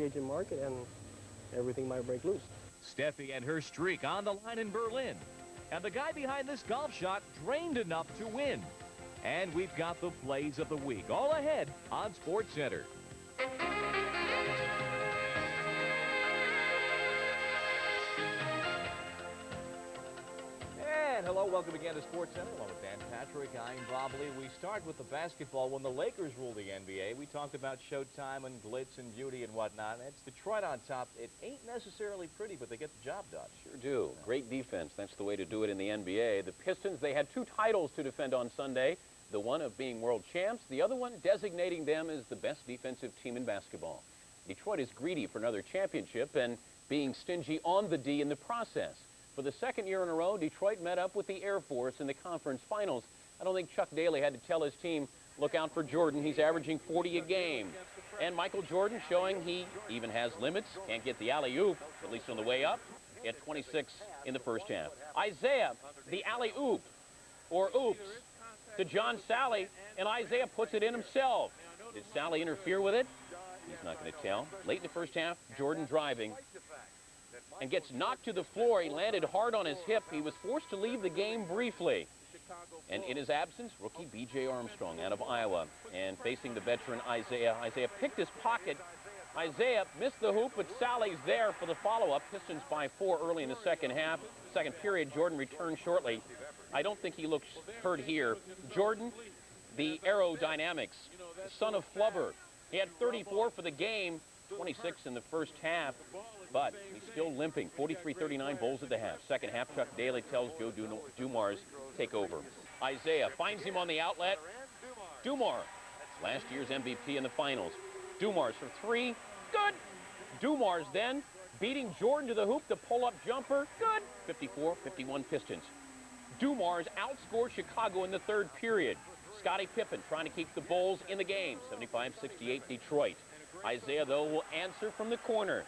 agent market, and everything might break loose. Steffi and her streak on the line in Berlin. And the guy behind this golf shot drained enough to win. And we've got the plays of the week all ahead on SportsCenter. And hello, welcome again to SportsCenter. Along with Dan Patrick, I'm Bob Ley. We start with the basketball. When the Lakers ruled the NBA, we talked about showtime and glitz and beauty and whatnot. It's Detroit on top. It ain't necessarily pretty, but they get the job done. Sure do. Great defense. That's the way to do it in the NBA. The Pistons, they had 2 titles to defend on Sunday. The one of being world champs, the other one designating them as the best defensive team in basketball. Detroit is greedy for another championship and being stingy on the D in the process. For the second year in a row, Detroit met up with the Air Force in the conference finals. I don't think Chuck Daly had to tell his team, look out for Jordan. He's averaging 40 a game. And Michael Jordan showing he even has limits. Can't get the alley-oop, at least on the way up. He had 26 in the first half. Isaiah, the alley-oop, or oops, to John Sally, and Isaiah puts it in himself. Did Sally interfere with it? He's not going to tell. Late in the first half, Jordan driving and gets knocked to the floor. He landed hard on his hip. He was forced to leave the game briefly. And in his absence, rookie B.J. Armstrong out of Iowa. And facing the veteran Isaiah. Isaiah picked his pocket. Isaiah missed the hoop, but Sally's there for the follow-up. Pistons by 4 early in the second half. Second period, Jordan returned shortly. I don't think he looks hurt here. Jordan, the aerodynamics, the son of Flubber. He had 34 for the game, 26 in the first half, but he's still limping. 43-39 Bulls at the half. Second half, Chuck Daly tells Joe Dumars, take over. Isaiah finds him on the outlet. Dumars, last year's MVP in the finals. Dumars for 3, good. Dumars then beating Jordan to the hoop, the pull-up jumper, good. 54-51 Pistons. Dumars outscored Chicago in the third period. Scottie Pippen trying to keep the Bulls in the game. 75-68 Detroit. Isaiah, though, will answer from the corner.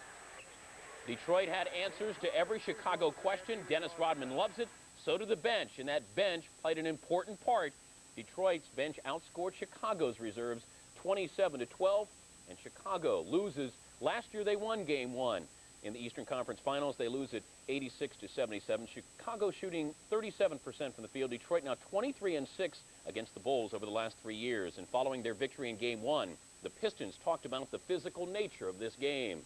Detroit had answers to every Chicago question. Dennis Rodman loves it. So did the bench, and that bench played an important part. Detroit's bench outscored Chicago's reserves 27-12, and Chicago loses. Last year they won Game 1. In the Eastern Conference Finals, they lose it 86-77. Chicago shooting 37% from the field. Detroit now 23-6 against the Bulls over the last 3 years. And following their victory in Game 1, the Pistons talked about the physical nature of this game.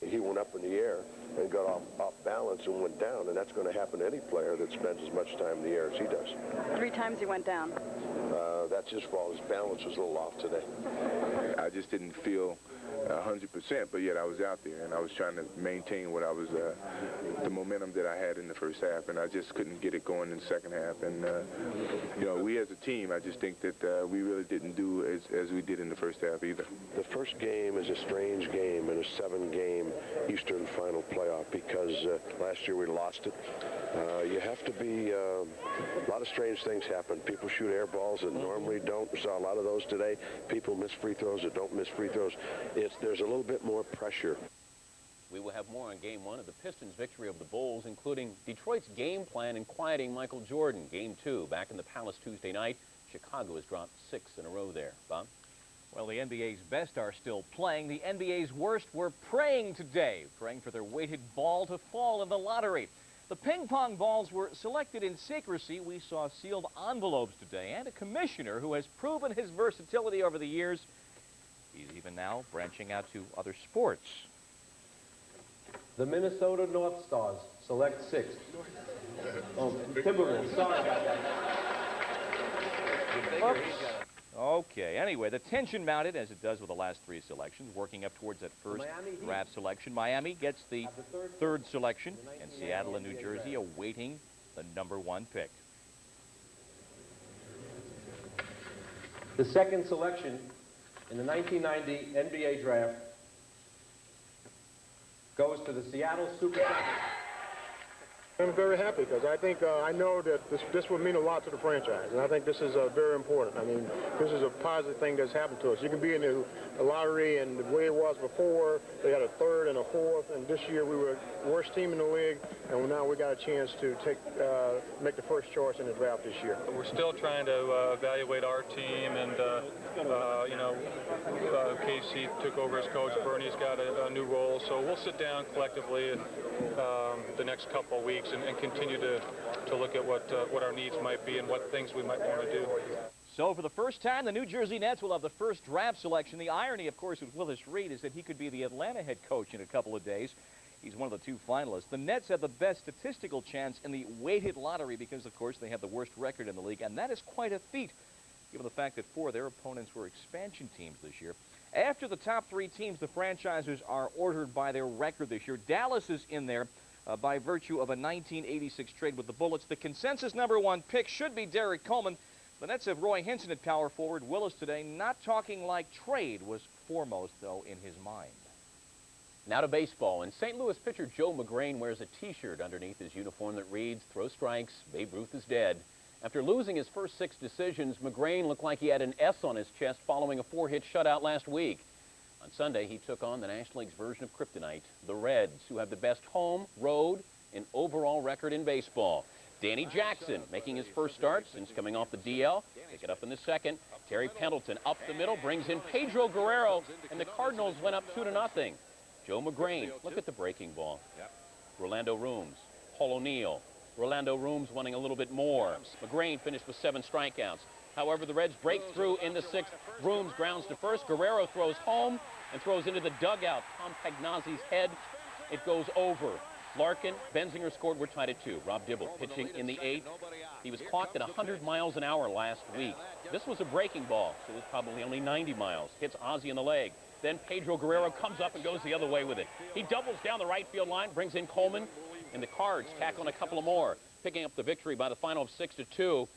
He went up in the air and got off balance and went down, and that's going to happen to any player that spends as much time in the air as he does. 3 times he went down. That's his fault. His balance was a little off today. I just didn't feel 100%, but yet I was out there, and I was trying to maintain what I was, the momentum that I had in the first half, and I just couldn't get it going in the second half. And, you know, we as a team, I just think that we really didn't do as we did in the first half either. The first game is a strange game in a 7-game Eastern Final playoff because last year we lost it. You have to be, a lot of strange things happen. People shoot air balls that normally don't. We saw a lot of those today. People miss free throws that don't miss free throws. There's a little bit more pressure. We will have more on Game 1 of the Pistons' victory over the Bulls, including Detroit's game plan in quieting Michael Jordan. Game 2, back in the Palace Tuesday night. Chicago has dropped 6 in a row there. Bob? Well, the NBA's best are still playing. The NBA's worst were praying today, praying for their weighted ball to fall in the lottery. The ping pong balls were selected in secrecy. We saw sealed envelopes today, and a commissioner who has proven his versatility over the years. He's even now branching out to other sports. The Minnesota North Stars select 6th. Oh, Timberwolves, sorry about that. Oops. Okay, anyway, the tension mounted, as it does with the last 3 selections, working up towards that first draft selection. Miami gets the 3rd selection, and Seattle and New Jersey awaiting the #1 pick. The 2nd selection in the 1990 NBA draft goes to the Seattle Supersonics. I'm very happy because I think I know that this will mean a lot to the franchise, and I think this is very important. I mean, this is a positive thing that's happened to us. You can be in the lottery, and the way it was before, they had a third and a fourth, and this year we were the worst team in the league, and now we got a chance to make the first choice in the draft this year. We're still trying to evaluate our team, and you know, Casey took over as coach. Bernie's got a new role, so we'll sit down collectively and the next couple of weeks and continue to look at what our needs might be and what things we might want to do. So for the first time, the New Jersey Nets will have the first draft selection. The irony, of course, with Willis Reed is that he could be the Atlanta head coach in a couple of days. He's one of the two finalists. The Nets have the best statistical chance in the weighted lottery because, of course, they have the worst record in the league, and that is quite a feat, given the fact that 4 of their opponents were expansion teams this year. After the top 3 teams, the franchises are ordered by their record this year. Dallas is in there by virtue of a 1986 trade with the Bullets. The consensus #1 pick should be Derek Coleman. The Nets have Roy Hinson at power forward. Willis today, not talking like trade, was foremost, though, in his mind. Now to baseball, and St. Louis pitcher Joe McGrain wears a T-shirt underneath his uniform that reads, "Throw strikes, Babe Ruth is dead." After losing his first 6 decisions, McGrain looked like he had an S on his chest following a 4-hit shutout last week. On Sunday, he took on the National League's version of kryptonite, the Reds, who have the best home, road, and overall record in baseball. Danny Jackson making his first start since coming off the DL. Pick it up in the second. Terry Pendleton up the middle brings in Pedro Guerrero, and the Cardinals went up 2-0. Joe McGrain, look at the breaking ball. Rolando Rooms, Colonial. Rolando Rooms wanting a little bit more. McGrain finished with 7 strikeouts. However, the Reds break through in the 6th. Rooms grounds to first. Guerrero throws home and throws into the dugout. Tom Pagnazzi's head. It goes over. Larkin, Benzinger scored. We're tied at 2. Rob Dibble pitching in the 8th. He was clocked at 100 miles an hour last week. This was a breaking ball, so it was probably only 90 miles. Hits Ozzie in the leg. Then Pedro Guerrero comes up and goes the other way with it. He doubles down the right field line, brings in Coleman, and the Cards tack on a couple of more, picking up the victory by the final of 6-2.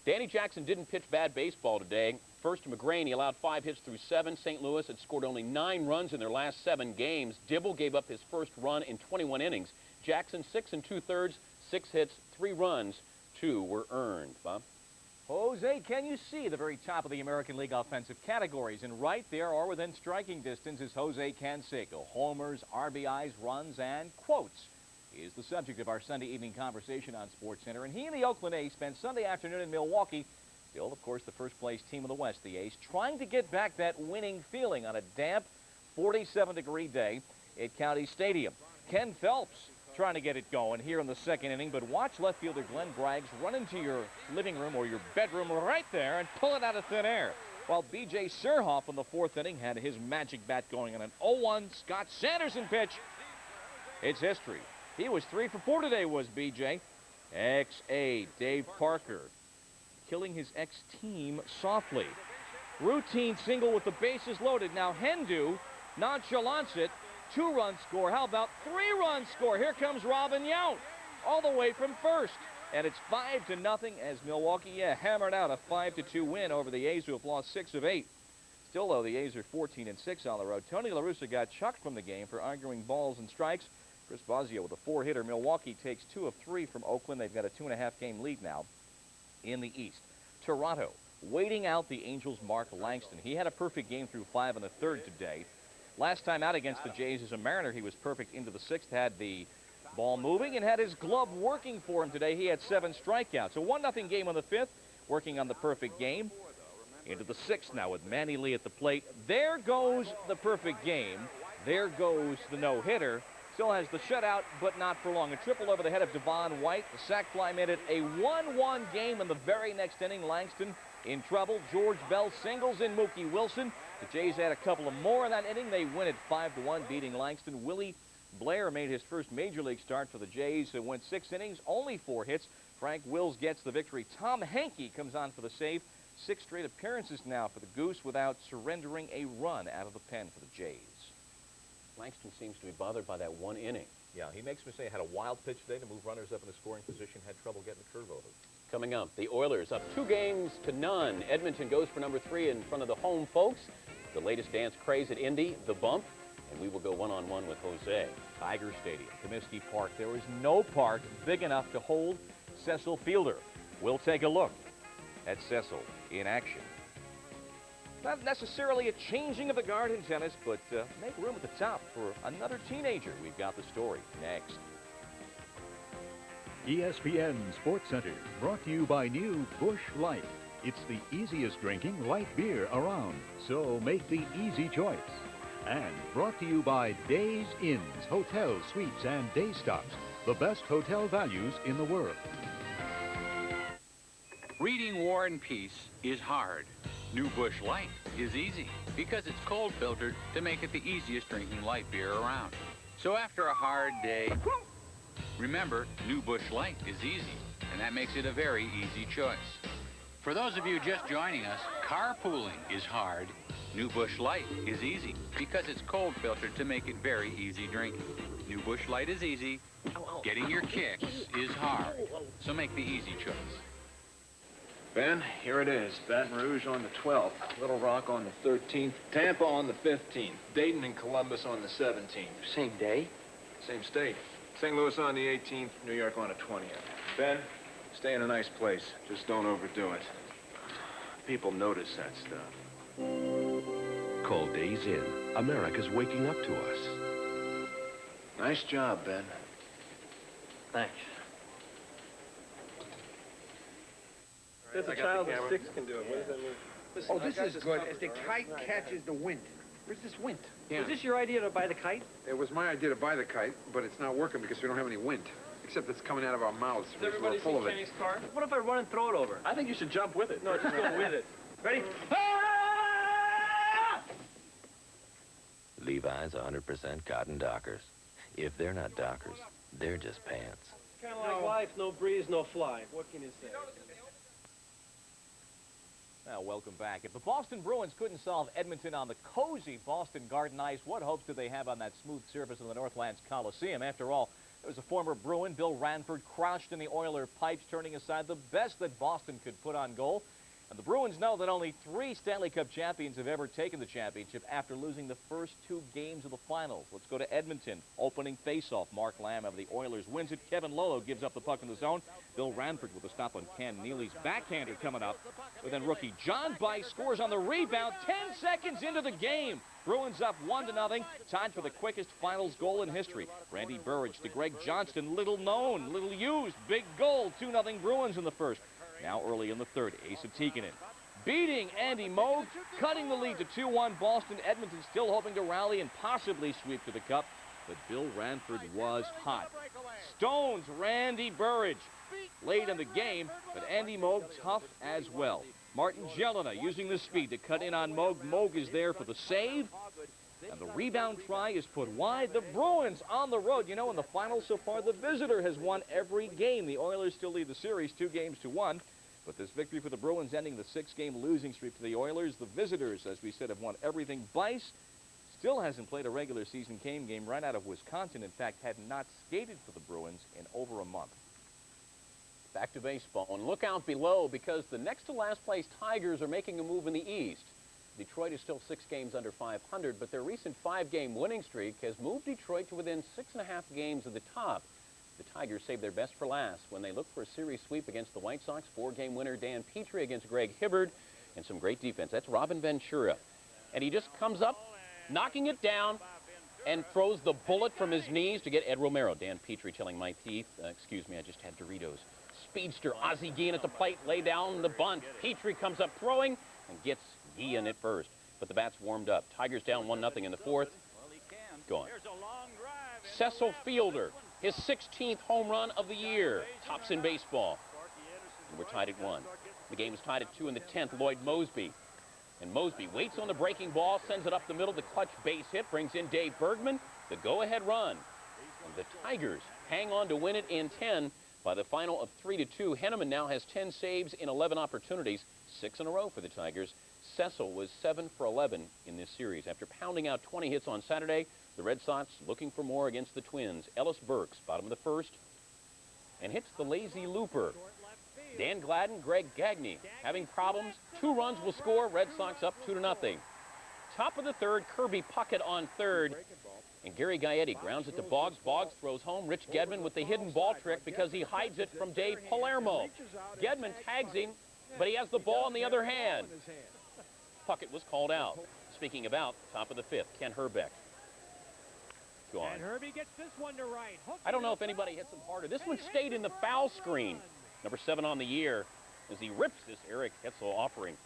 Danny Jackson didn't pitch bad baseball today. First to McGrain, he allowed 5 hits through 7. St. Louis had scored only 9 runs in their last 7 games. Dibble gave up his first run in 21 innings. Jackson 6 2/3, 6 hits, 3 runs, 2 were earned. Bob? Jose, can you see the very top of the American League offensive categories? And right there or within striking distance is Jose Canseco. Homers, RBIs, runs, and quotes is the subject of our Sunday evening conversation on SportsCenter. And he and the Oakland A's spent Sunday afternoon in Milwaukee. Still, of course, the first-place team in the West, the A's, trying to get back that winning feeling on a damp 47-degree day at County Stadium. Ken Phelps trying to get it going here in the 2nd inning, but watch left fielder Glenn Braggs run into your living room or your bedroom right there and pull it out of thin air. While B.J. Surhoff in the 4th inning had his magic bat going on an 0-1 Scott Sanderson pitch. It's history. He was 3 for 4 today, was B.J. X-A, Dave Parker, killing his ex-team softly. Routine single with the bases loaded. Now Hendu nonchalants it. 2-run score. How about 3-run score? Here comes Robin Yount all the way from first. And it's 5-0 as Milwaukee hammered out a 5-2 win over the A's, who have lost 6 of 8. Still, though, the A's are 14-6 on the road. Tony La Russa got chucked from the game for arguing balls and strikes. Chris Bosio with a 4-hitter. Milwaukee takes 2 of 3 from Oakland. They've got a 2.5-game lead now in the East. Toronto waiting out the Angels' Mark Langston. He had a perfect game through 5 1/3 today. Last time out against the Jays as a Mariner, he was perfect into the 6th, had the ball moving, and had his glove working for him today. He had 7 strikeouts. A 1-0 game on the 5th, working on the perfect game. Into the 6th now with Manny Lee at the plate. There goes the perfect game. There goes the no-hitter. Still has the shutout, but not for long. A triple over the head of Devon White. The sac fly made it a 1-1 game in the very next inning. Langston in trouble. George Bell singles in Mookie Wilson. The Jays had a couple of more in that inning. They win it 5-1, beating Langston. Willie Blair made his first major league start for the Jays. It went 6 innings, only 4 hits. Frank Wills gets the victory. Tom Henke comes on for the save. 6 straight appearances now for the Goose without surrendering a run out of the pen for the Jays. Langston seems to be bothered by that 1 inning. Yeah, he makes me say had a wild pitch today to move runners up in the scoring position, had trouble getting the curve over. Coming up, the Oilers up 2-0. Edmonton goes for number 3 in front of the home folks. The latest dance craze at Indy, the bump. and we will go one-on-one with Jose. Tiger Stadium, Comiskey Park. There is no park big enough to hold Cecil Fielder. We'll take a look at Cecil in action. Not necessarily a changing of the guard in tennis, but make room at the top for another teenager. We've got the story next. ESPN SportsCenter, brought to you by new Busch Light. It's the easiest drinking light beer around, so make the easy choice. And brought to you by Days Inns, hotels, suites, and day stops, the best hotel values in the world. Reading War and Peace is hard. New Busch Light is easy because it's cold filtered to make it the easiest drinking light beer around. So after a hard day, remember, New Busch Light is easy, and that makes it a very easy choice. For those of you just joining us, carpooling is hard. New Busch Light is easy because it's cold filtered to make it very easy drinking. New Busch Light is easy. Getting your kicks is hard. So make the easy choice. Ben, here it is. Baton Rouge on the 12th, Little Rock on the 13th, Tampa on the 15th, Dayton and Columbus on the 17th. Same day? Same state. St. Louis on the 18th, New York on the 20th. Ben, stay in a nice place. Just don't overdo it. People notice that stuff. Called Days Inn. America's waking up to us. Nice job, Ben. Thanks. There's a child of 6 can do it. What does that mean? Listen, this is good. As the kite catches the wind. Where's this wind? Yeah. Was this your idea to buy the kite? It was my idea to buy the kite, but it's not working because we don't have any wind. Except it's coming out of our mouths. Has everybody seen Kenny's car? What if I run and throw it over? I think you should jump with it. No, just go with it. Ready? Levi's 100% cotton Dockers. If they're not Dockers, they're just pants. Kind of like life, no breeze, no fly. What can you say? Now, welcome back. If the Boston Bruins couldn't solve Edmonton on the cozy Boston Garden Ice, what hopes do they have on that smooth surface of the Northlands Coliseum? After all, there was a former Bruin, Bill Ranford, crushed in the Oiler pipes, turning aside the best that Boston could put on goal. And the Bruins know that only 3 Stanley Cup champions have ever taken the championship after losing the first 2 games of the finals. Let's go to Edmonton. Opening faceoff. Mark Lamb of the Oilers wins it. Kevin Lolo gives up the puck in the zone. Bill Ranford with a stop on Ken Neely's backhander coming up. But then rookie John Bice scores on the rebound 10 seconds into the game. Bruins up 1-0, tied for the quickest finals goal in history. Randy Burridge to Greg Johnston, little known, little used, big goal, 2-0 Bruins in the first. Now early in the third, Asa Tikkanen beating Andy Moog, cutting the lead to 2-1. Boston. Edmonton still hoping to rally and possibly sweep to the cup, but Bill Ranford was hot. Stones Randy Burridge late in the game, but Andy Moog tough as well. Martin Jelena using the speed to cut in on Moog. Moog is there for the save, and the rebound try is put wide. The Bruins on the road. You know, in the finals so far, the visitor has won every game. The Oilers still lead the series 2-1. But this victory for the Bruins ending the 6-game losing streak to the Oilers. The visitors, as we said, have won everything. Bice still hasn't played a regular season game right out of Wisconsin. In fact, had not skated for the Bruins in over a month. Back to baseball, and look out below because the next to last place Tigers are making a move in the East. Detroit is still 6 games under 500, but their recent 5-game winning streak has moved Detroit to within 6.5 games of the top. The Tigers saved their best for last when they look for a series sweep against the White Sox. 4-game winner Dan Petrie against Greg Hibbard, and some great defense. That's Robin Ventura. And he just comes up, knocking it down, and throws the bullet from his knees to get Ed Romero. Dan Petrie telling my teeth, excuse me, I just had Doritos. Speedster Ozzie Guillen at the plate, lay down the bunt. Petrie comes up throwing and gets Guillen at first. But the bat's warmed up. Tigers down 1-0 in the 4th. Gone. Cecil Fielder, his 16th home run of the year. Tops in baseball. And we're tied at 1. The game is tied at 2 in the 10th. Lloyd Mosby. And Mosby waits on the breaking ball, sends it up the middle. The clutch base hit brings in Dave Bergman. The go-ahead run. And the Tigers hang on to win it in 10 by the final of 3-2. Henneman now has 10 saves in 11 opportunities. 6 in a row for the Tigers. Cecil was 7 for 11 in this series. After pounding out 20 hits on Saturday, the Red Sox looking for more against the Twins. Ellis Burks, bottom of the 1st, and hits the lazy looper. Dan Gladden, Greg Gagne having problems. 2 runs will score. Red Sox up 2-0. Top of the third, Kirby Puckett on third. And Gary Gaetti grounds it to Boggs. Boggs throws home. Rich Gedman with the hidden ball trick because he hides it from Dave Palermo. Gedman tags him, but he has the ball in the other hand. Puckett was called out. Speaking of out, top of the fifth, Ken Herbeck. Gone. And Herbie gets this one to right. I don't know if anybody hits him harder. This one stayed in the foul screen. Number 7 on the year as he rips this Eric Hetzel offering.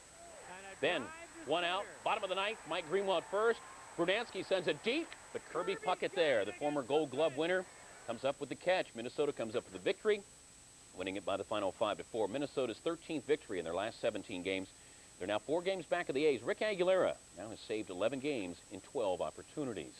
Then, one out, bottom of the ninth, Mike Greenwald first. Brunansky sends it deep, but Kirby Puckett there, the former Gold Glove winner, comes up with the catch. Minnesota comes up with the victory, winning it by the final 5-4. Minnesota's 13th victory in their last 17 games. They're now 4 games back of the A's. Rick Aguilera now has saved 11 games in 12 opportunities.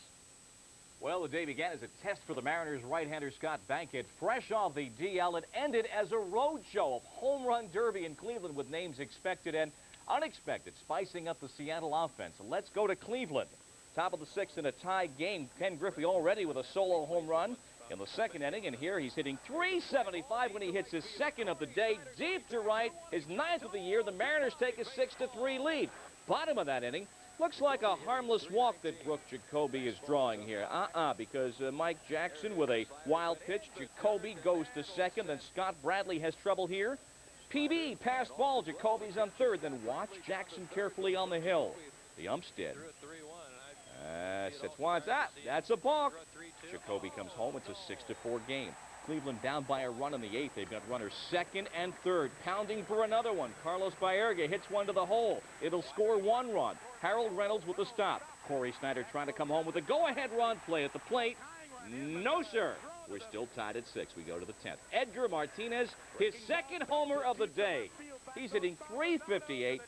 Well, the day began as a test for the Mariners' right-hander Scott Bankett. Fresh off the DL, it ended as a road show of home run derby in Cleveland with names expected and unexpected, spicing up the Seattle offense. Let's go to Cleveland. Top of the sixth in a tie game. Ken Griffey already with a solo home run in the second inning, and here he's hitting .375 when he hits his second of the day, deep to right, his 9th of the year. The Mariners take a 6-3 lead. Bottom of that inning, looks like a harmless walk that Brooke Jacoby is drawing here. Because Mike Jackson with a wild pitch. Jacoby goes to second, then Scott Bradley has trouble here. PB, pass ball, Jacoby's on third, then watch Jackson carefully on the hill. The umps did. Sits once. That's a balk. Jacoby comes home. It's a 6-4 game. Cleveland down by a run in the 8th. They've got runners second and third. Pounding for another one. Carlos Baerga hits one to the hole. It'll score 1 run. Harold Reynolds with the stop. Corey Snyder trying to come home with a go-ahead run. Play at the plate. No, sir. We're still tied at 6. We go to the 10th. Edgar Martinez, his second homer of the day. He's hitting .358.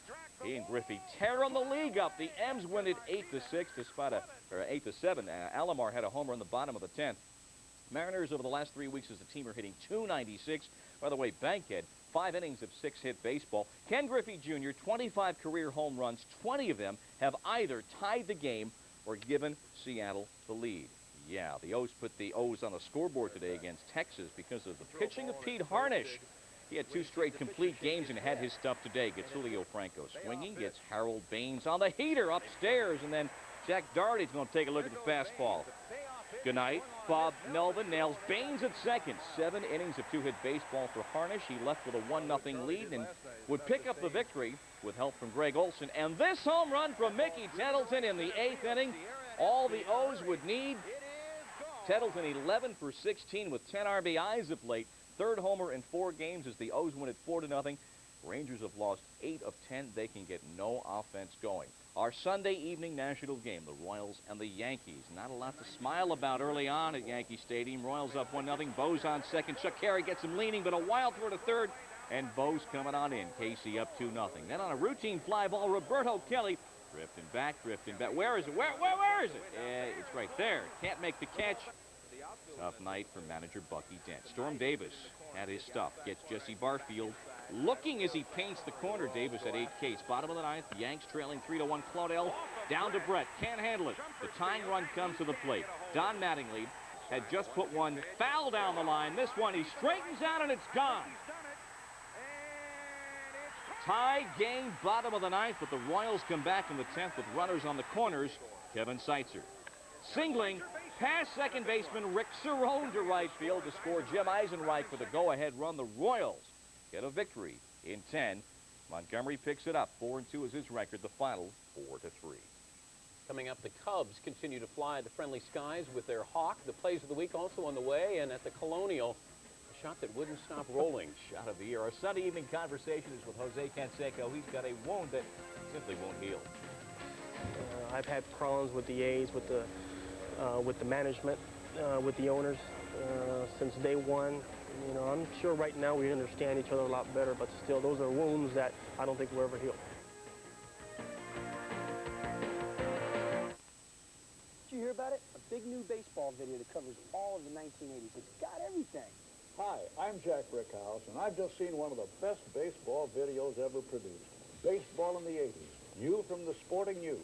He and Griffey tear on the league up. The M's win it 8-6 despite or 8-7. Alomar had a homer in the bottom of the 10th. Mariners over the last 3 weeks as a team are hitting .296. By the way, Bankhead, 5 innings of 6-hit baseball. Ken Griffey Jr., 25 career home runs. 20 of them have either tied the game or given Seattle the lead. Yeah, the O's put the O's on the scoreboard today against Texas because of the pitching of Pete Harnisch. He had 2 straight complete games and had his stuff today. Gets Julio Franco swinging, gets Harold Baines on the heater upstairs, and then Jack Doherty's going to take a look at the fastball. Good night. Bob Melvin nails Baines at second. 7 innings of 2-hit baseball for Harnisch. He left with a 1-0 lead and would pick up the victory with help from Greg Olson. And this home run from Mickey Tettleton in the 8th inning, all the O's would need. Tettleton 11 for 16 with 10 RBIs of late. 3rd homer in 4 games as the O's win it 4-0. Rangers have lost 8 of 10. They can get no offense going. Our Sunday evening national game, the Royals and the Yankees. Not a lot to smile about early on at Yankee Stadium. Royals up 1-0. Bo's on second. Chuck Carey gets him leaning, but a wild throw to third. And Bo's coming on in. Casey up 2-0. Then on a routine fly ball, Roberto Kelly drifting back. Where is it? Where is it? It's right there. Can't make the catch. Tough night for manager Bucky Dent. Storm Davis had his stuff. Gets Jesse Barfield looking as he paints the corner. Davis at 8Ks. Bottom of the 9th. Yanks trailing 3-1. Claudel down to Brett. Can't handle it. The tying run comes to the plate. Don Mattingly had just put one foul down the line. This one he straightens out and it's gone. Tie game, bottom of the 9th, but the Royals come back in the 10th with runners on the corners. Kevin Seitzer singling past second baseman Rick Cerrone to right field to score Jim Eisenreich for the go-ahead run. The Royals get a victory in 10. Montgomery picks it up. 4-2 is his record. The final 4-3. Coming up, the Cubs continue to fly the friendly skies with their Hawk. The plays of the week also on the way, and at the Colonial, a shot that wouldn't stop rolling. Shot of the year. Our Sunday evening conversation is with Jose Canseco. He's got a wound that simply won't heal. I've had problems with the A's, with the management, with the owners since day one. You know, I'm sure right now we understand each other a lot better, but still, those are wounds that I don't think will ever heal. Did you hear about it? A big new baseball video that covers all of the 1980s. It's got everything. Hi, I'm Jack Brickhouse, and I've just seen one of the best baseball videos ever produced. Baseball in the 80s, new from the Sporting News.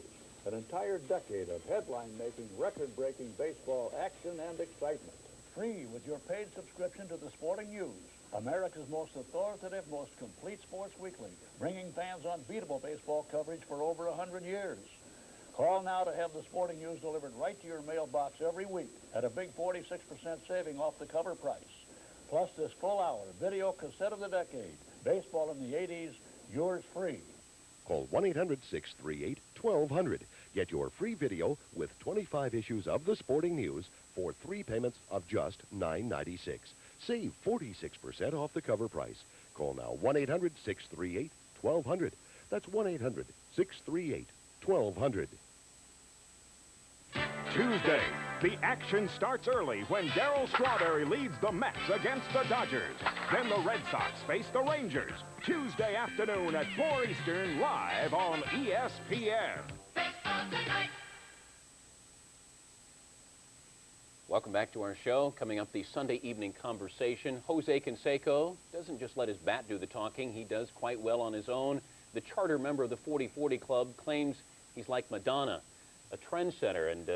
An entire decade of headline-making, record-breaking baseball action and excitement. Free with your paid subscription to the Sporting News, America's most authoritative, most complete sports weekly, bringing fans unbeatable baseball coverage for over 100 years. Call now to have the sporting news delivered right to your mailbox every week at a big 46% saving off the cover price. Plus this full hour video cassette of the decade, baseball in the 80s, yours free. Call 1-800-638-1200. Get your free video with 25 issues of the sporting news for 3 payments of just $9.96. Save 46% off the cover price. Call now 1-800-638-1200. That's 1-800-638-1200. Tuesday, the action starts early when Darryl Strawberry leads the Mets against the Dodgers. Then the Red Sox face the Rangers. Tuesday afternoon at 4 Eastern, live on ESPN. Welcome back to our show. Coming up, the Sunday evening conversation. Jose Canseco doesn't just let his bat do the talking. He does quite well on his own. The charter member of the 40-40 Club claims he's like Madonna, a trendsetter and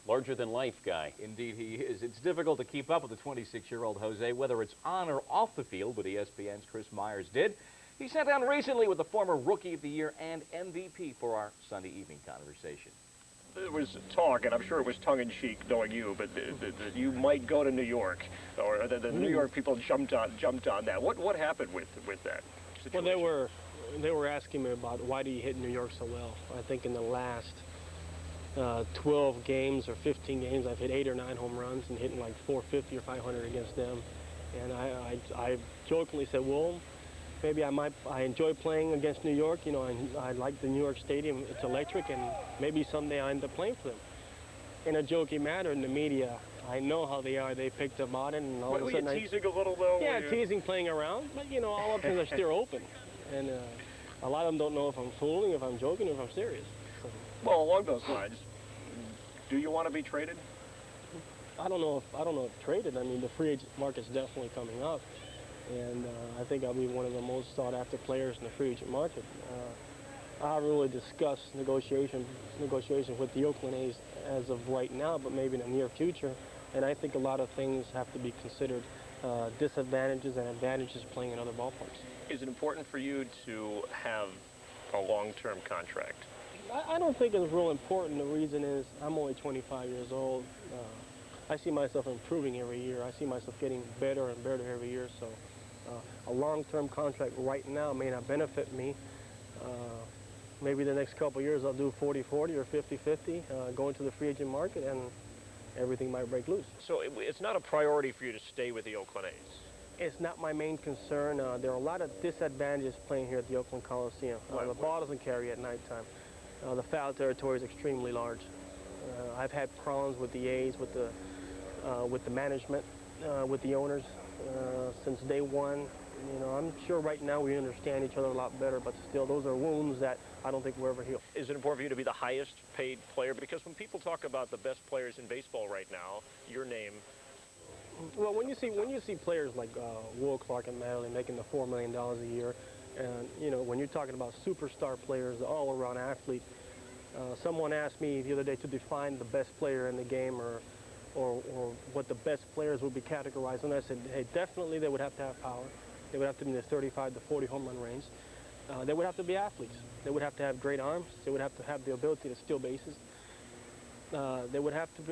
larger-than-life guy. Indeed, he is. It's difficult to keep up with the 26-year-old Jose, whether it's on or off the field, but ESPN's Chris Myers did. He sat down recently with the former Rookie of the Year and MVP for our Sunday evening conversation. There was talk, and I'm sure it was tongue-in-cheek, knowing you, but you might go to New York, or the New York people jumped on that. What happened with that situation? Well, they were asking me about why do you hit New York so well. I think in the last 12 games or 15 games, I've hit 8 or 9 home runs and hitting like 450 or 500 against them. And I jokingly said, well, maybe I enjoy playing against New York. You know, I like the New York Stadium. It's electric, and maybe someday I end up playing for them. In a joking manner in the media, I know how they are. They picked up on it, and all of a sudden... Were you teasing a little, though? Yeah, teasing, playing around. But, you know, all options are still open. And a lot of them don't know if I'm fooling, if I'm joking, or if I'm serious. So. Well, along those lines, do you want to be traded? I don't know if traded. I mean, the free agent market's definitely coming up. And I think I'll be one of the most sought-after players in the free agent market. I haven't really discussed negotiations with the Oakland A's as of right now, but maybe in the near future. And I think a lot of things have to be considered, disadvantages and advantages playing in other ballparks. Is it important for you to have a long-term contract? I don't think it's real important. The reason is I'm only 25 years old. I see myself improving every year. I see myself getting better and better every year. So a long-term contract right now may not benefit me. Maybe the next couple of years I'll do 40-40 or 50-50, go into the free agent market, and everything might break loose. So it's not a priority for you to stay with the Oakland A's? It's not my main concern. There are a lot of disadvantages playing here at the Oakland Coliseum. The ball doesn't carry at nighttime. The foul territory is extremely large. I've had problems with the A's, with the management, with the owners since day one. You know, I'm sure right now we understand each other a lot better, but still, those are wounds that I don't think we'll ever heal. Is it important for you to be the highest paid player? Because when people talk about the best players in baseball right now, your name. Well, when you see players like Will Clark and Manley making the $4 million a year, and you know, when you're talking about superstar players, all-around athletes, someone asked me the other day to define the best player in the game, or what the best players would be categorized, and I said, hey, definitely they would have to have power. They would have to be in the 35 to 40 home run range. They would have to be athletes. They would have to have great arms. They would have to have the ability to steal bases. They would have to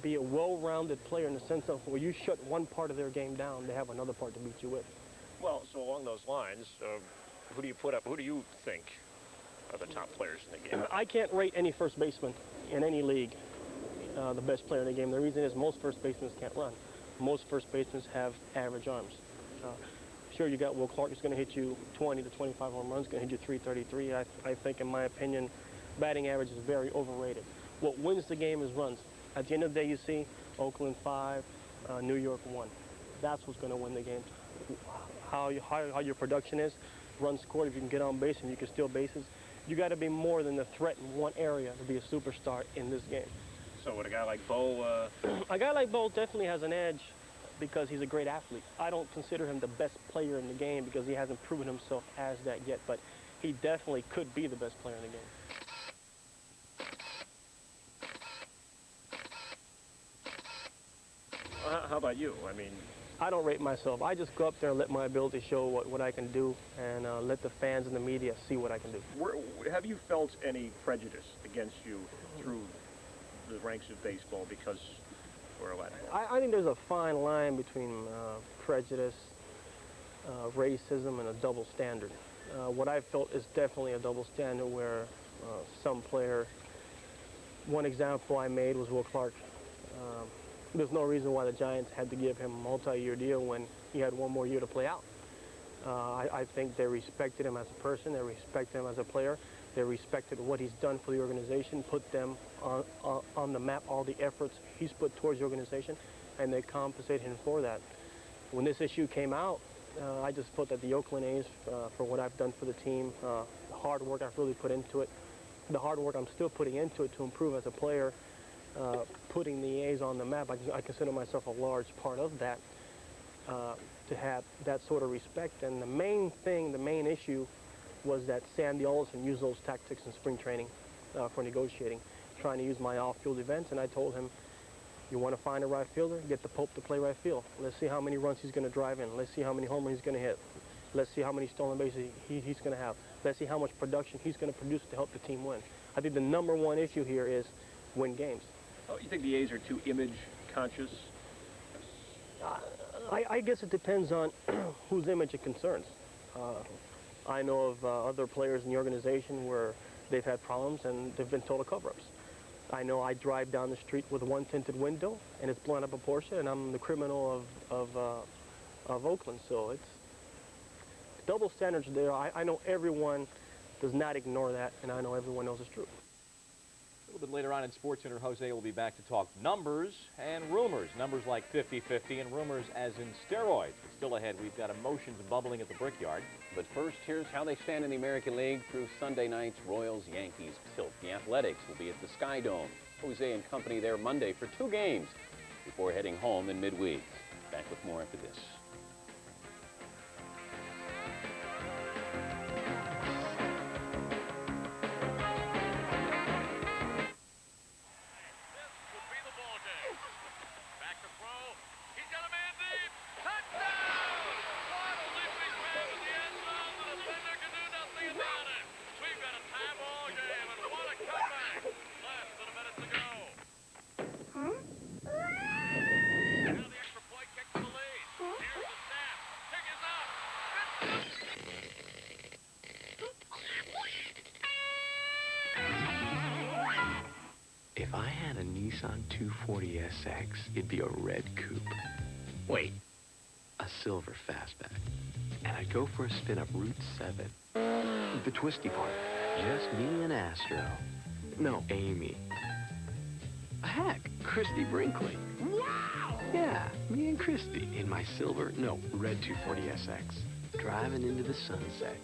be a well-rounded player in the sense of where you shut one part of their game down, they have another part to beat you with. Well, so along those lines, who do you put up? Who do you think are the top players in the game? I can't rate any first baseman in any league the best player in the game. The reason is most first basemen can't run. Most first basemen have average arms. Sure, you got Will Clark who's going to hit you 20 to 25 home runs, going to hit you 333. I think, in my opinion, batting average is very overrated. What wins the game is runs. At the end of the day, you see Oakland 5, New York 1. That's what's going to win the game. How your production is, runs scored, if you can get on base and you can steal bases, you got to be more than the threat in one area to be a superstar in this game. So would a guy like Bo... A guy like Bo definitely has an edge because he's a great athlete. I don't consider him the best player in the game because he hasn't proven himself as that yet, but he definitely could be the best player in the game. How about you? I mean... I don't rate myself. I just go up there and let my ability show what I can do and let the fans and the media see what I can do. Have you felt any prejudice against you through the ranks of baseball because we're a Latin. I think there's a fine line between prejudice, racism, and a double standard. What I felt is definitely a double standard where some player, one example I made was Will Clark. There's no reason why the Giants had to give him a multi-year deal when he had one more year to play out. I think they respected him as a person, they respected him as a player, they respected what he's done for the organization, put them on the map, all the efforts he's put towards the organization, and they compensated him for that. When this issue came out, I just felt that the Oakland A's, for what I've done for the team, the hard work I've really put into it, the hard work I'm still putting into it to improve as a player, putting the A's on the map, I consider myself a large part of that, to have that sort of respect. And the main thing, the main issue was that Sandy Alderson used those tactics in spring training for negotiating, trying to use my off-field events, and I told him, you want to find a right fielder? Get the Pope to play right field. Let's see how many runs he's going to drive in. Let's see how many homers he's going to hit. Let's see how many stolen bases he's going to have. Let's see how much production he's going to produce to help the team win. I think the #1 issue here is win games. Oh, you think the A's are too image conscious? I guess it depends on whose image it concerns. I know of other players in the organization where they've had problems and they've been total cover-ups. I know I drive down the street with one tinted window and it's blown up a Porsche and I'm the criminal of Oakland. So it's double standards there. I know everyone does not ignore that, and I know everyone knows it's true. A little bit later on in SportsCenter, Jose will be back to talk numbers and rumors. Numbers like 50-50 and rumors as in steroids. But still ahead, we've got emotions bubbling at the Brickyard. But first, here's how they stand in the American League through Sunday night's Royals-Yankees tilt. The Athletics will be at the Sky Dome. Jose and company there Monday for 2 games before heading home in midweek. Back with more after this. If I had a Nissan 240SX, it'd be a red coupe. Wait, a silver fastback. And I'd go for a spin up Route 7. The twisty part. Just me and Astro. No, Amy. Heck, Christy Brinkley. Wow! Yeah, me and Christy in my silver, no, red 240SX. Driving into the sunset.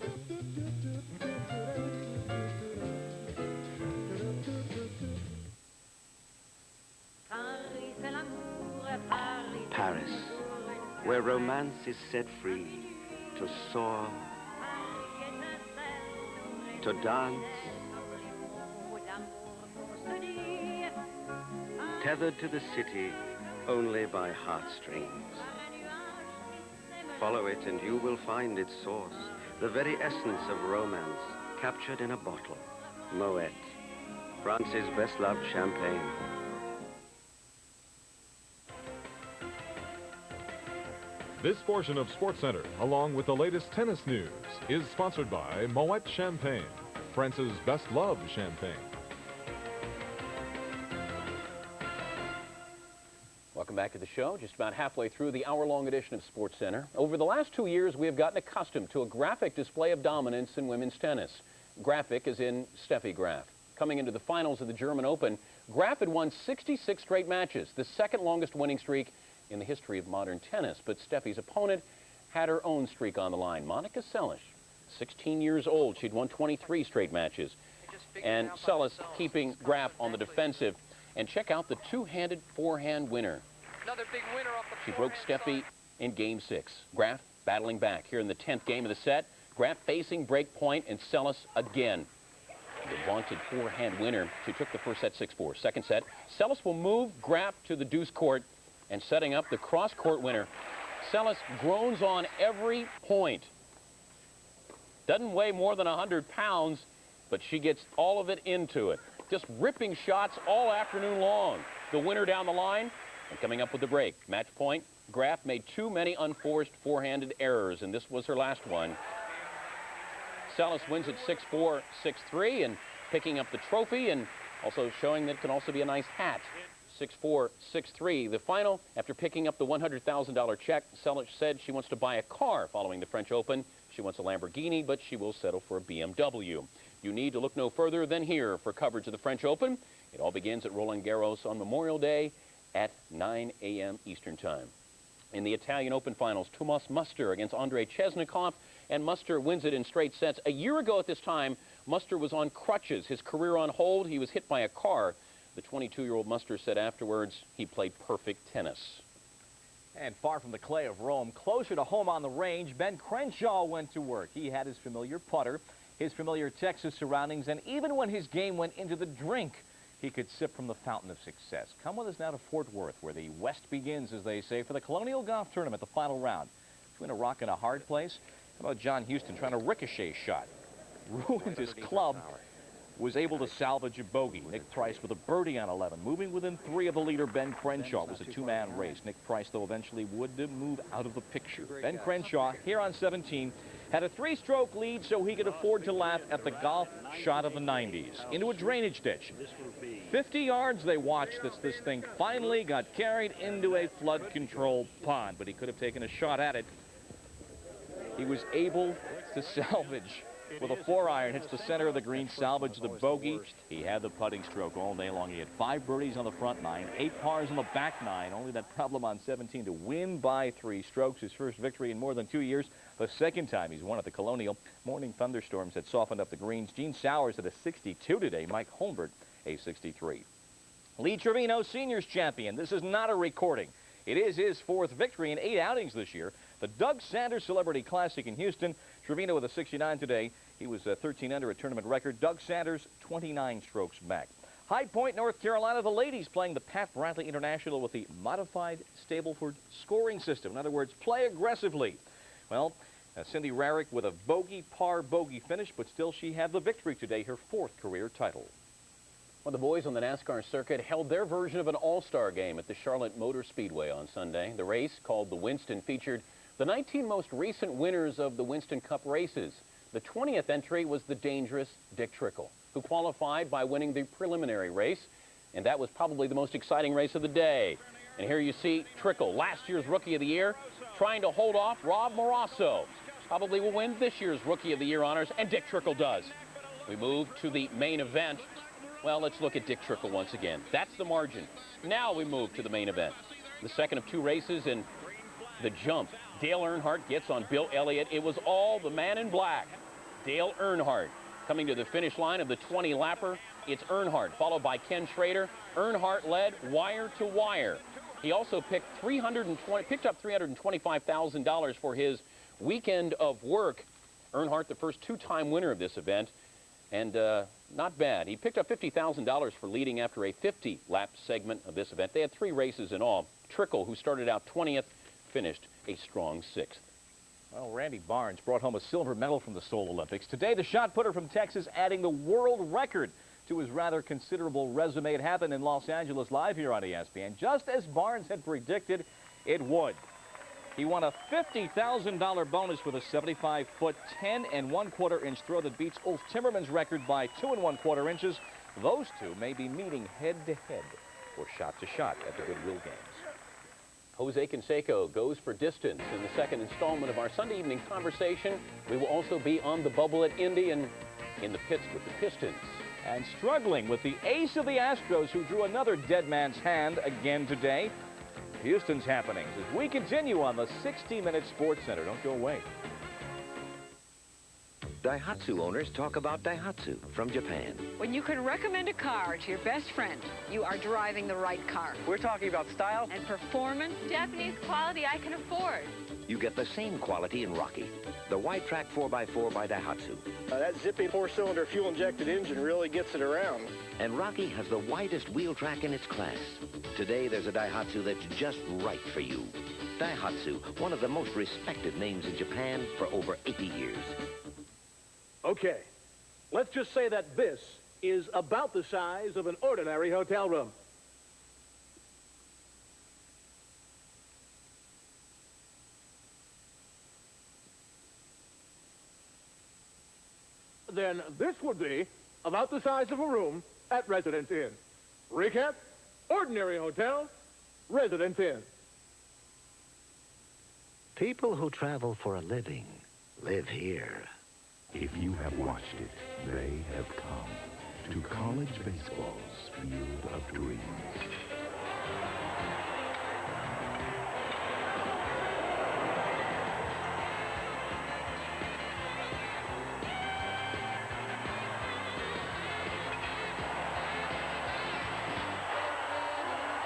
Paris, where romance is set free to soar, to dance, tethered to the city only by heartstrings. Follow it and you will find its source, the very essence of romance captured in a bottle. Moet, France's best-loved champagne. This portion of SportsCenter, along with the latest tennis news, is sponsored by Moet Champagne, France's best-loved champagne. Welcome back to the show. Just about halfway through the hour-long edition of SportsCenter. Over the last 2 years, we have gotten accustomed to a graphic display of dominance in women's tennis. Graphic as in Steffi Graf. Coming into the finals of the German Open, Graf had won 66 straight matches, the second longest winning streak in the history of modern tennis. But Steffi's opponent had her own streak on the line. Monica Seles, 16 years old. She'd won 23 straight matches. And Seles keeping Graf on the defensive. And check out the two-handed forehand winner. Another big winner off the She broke Steffi in Game 6. Graf battling back here in the 10th game of the set. Graf facing break point, and Seles again. The vaunted forehand winner. She took the first set 6-4. Second set, Seles will move Graf to the deuce court and setting up the cross-court winner. Seles groans on every point. Doesn't weigh more than 100 pounds, but she gets all of it into it. Just ripping shots all afternoon long. The winner down the line and coming up with the break. Match point. Graf made too many unforced forehanded errors, and this was her last one. Seles wins at 6-4, 6-3, and picking up the trophy, and also showing that it can also be a nice hat. 6-4, 6-3. The final, after picking up the $100,000 check, Seles said she wants to buy a car following the French Open. She wants a Lamborghini, but she will settle for a BMW. You need to look no further than here for coverage of the French Open. It all begins at Roland Garros on Memorial Day at 9 a.m. Eastern Time. In the Italian Open Finals, Tomas Muster against Andrei Chesnikov, and Muster wins it in straight sets. A year ago at this time, Muster was on crutches, his career on hold. He was hit by a car. The 22-year-old Muster said afterwards he played perfect tennis. And far from the clay of Rome, closer to home on the range, Ben Crenshaw went to work. He had his familiar putter, his familiar Texas surroundings, and even when his game went into the drink, he could sip from the fountain of success. Come with us now to Fort Worth, where the West begins, as they say, for the Colonial Golf Tournament, the final round. Between a rock and a hard place, how about John Houston trying a ricochet shot? Ruined his club, was able to salvage a bogey. Nick Price with a birdie on 11, moving within 3 of the leader, Ben Crenshaw. It was a two-man race. Nick Price, though, eventually would move out of the picture. Ben Crenshaw, here on 17, had a 3-stroke lead so he could afford to laugh at the golf shot of the 90s into a drainage ditch. 50 yards they watched this thing finally got carried into a flood control pond, but he could have taken a shot at it. He was able to salvage with a 4-iron, hits the center of the green, salvage the bogey. He had the putting stroke all day long. He had 5 birdies on the front 9, 8 pars on the back 9. Only that problem on 17 to win by 3 strokes. His first victory in more than 2 years. The second time he's won at the Colonial. Morning thunderstorms had softened up the greens. Gene Sowers at a 62 today. Mike Holmberg a 63. Lee Trevino, seniors champion. This is not a recording. It is his 4th victory in 8 outings this year. The Doug Sanders Celebrity Classic in Houston. Trevino with a 69 today. He was 13 under a tournament record. Doug Sanders, 29 strokes back. High Point, North Carolina, the ladies playing the Pat Bradley International with the modified Stableford scoring system. In other words, play aggressively. Well, Cindy Rarick with a bogey, par bogey finish, but still she had the victory today, her 4th career title. Well, the boys on the NASCAR circuit held their version of an all-star game at the Charlotte Motor Speedway on Sunday. The race, called the Winston, featured the 19 most recent winners of the Winston Cup races. The 20th entry was the dangerous Dick Trickle, who qualified by winning the preliminary race, and that was probably the most exciting race of the day. And here you see Trickle, last year's Rookie of the Year, trying to hold off Rob Morasso. Probably will win this year's Rookie of the Year honors, and Dick Trickle does. We move to the main event. Well, let's look at Dick Trickle once again. That's the margin. Now we move to the main event. The second of 2 races in the jump. Dale Earnhardt gets on Bill Elliott. It was all the man in black, Dale Earnhardt. Coming to the finish line of the 20-lapper, it's Earnhardt, followed by Ken Schrader. Earnhardt led wire to wire. He also picked up $325,000 for his weekend of work. Earnhardt, the first 2-time winner of this event, and not bad. He picked up $50,000 for leading after a 50-lap segment of this event. They had 3 races in all. Trickle, who started out 20th, finished a strong 6th. Well, Randy Barnes brought home a silver medal from the Seoul Olympics. Today, the shot putter from Texas adding the world record to his rather considerable resume. It happened in Los Angeles live here on ESPN. Just as Barnes had predicted it would. He won a $50,000 bonus with a 75-foot, 10 1/4 inch throw that beats Ulf Timmerman's record by 2 1/4 inches. Those two may be meeting head-to-head or shot-to-shot at the Goodwill Games. Jose Canseco goes for distance in the second installment of our Sunday evening conversation. We will also be on the bubble at Indy and in the pits with the Pistons. And struggling with the ace of the Astros, who drew another dead man's hand again today. Houston's happenings as we continue on the 60-minute Sports Center. Don't go away. Daihatsu owners talk about Daihatsu from Japan. When you can recommend a car to your best friend, you are driving the right car. We're talking about style and performance. Japanese quality I can afford. You get the same quality in Rocky, the wide track 4x4 by Daihatsu. That zippy 4-cylinder fuel-injected engine really gets it around. And Rocky has the widest wheel track in its class. Today, there's a Daihatsu that's just right for you. Daihatsu, one of the most respected names in Japan for over 80 years. Okay, let's just say that this is about the size of an ordinary hotel room. Then this would be about the size of a room at Residence Inn. Recap, ordinary hotel, Residence Inn. People who travel for a living live here. If you have watched it, they have come to college baseball's Field of Dreams.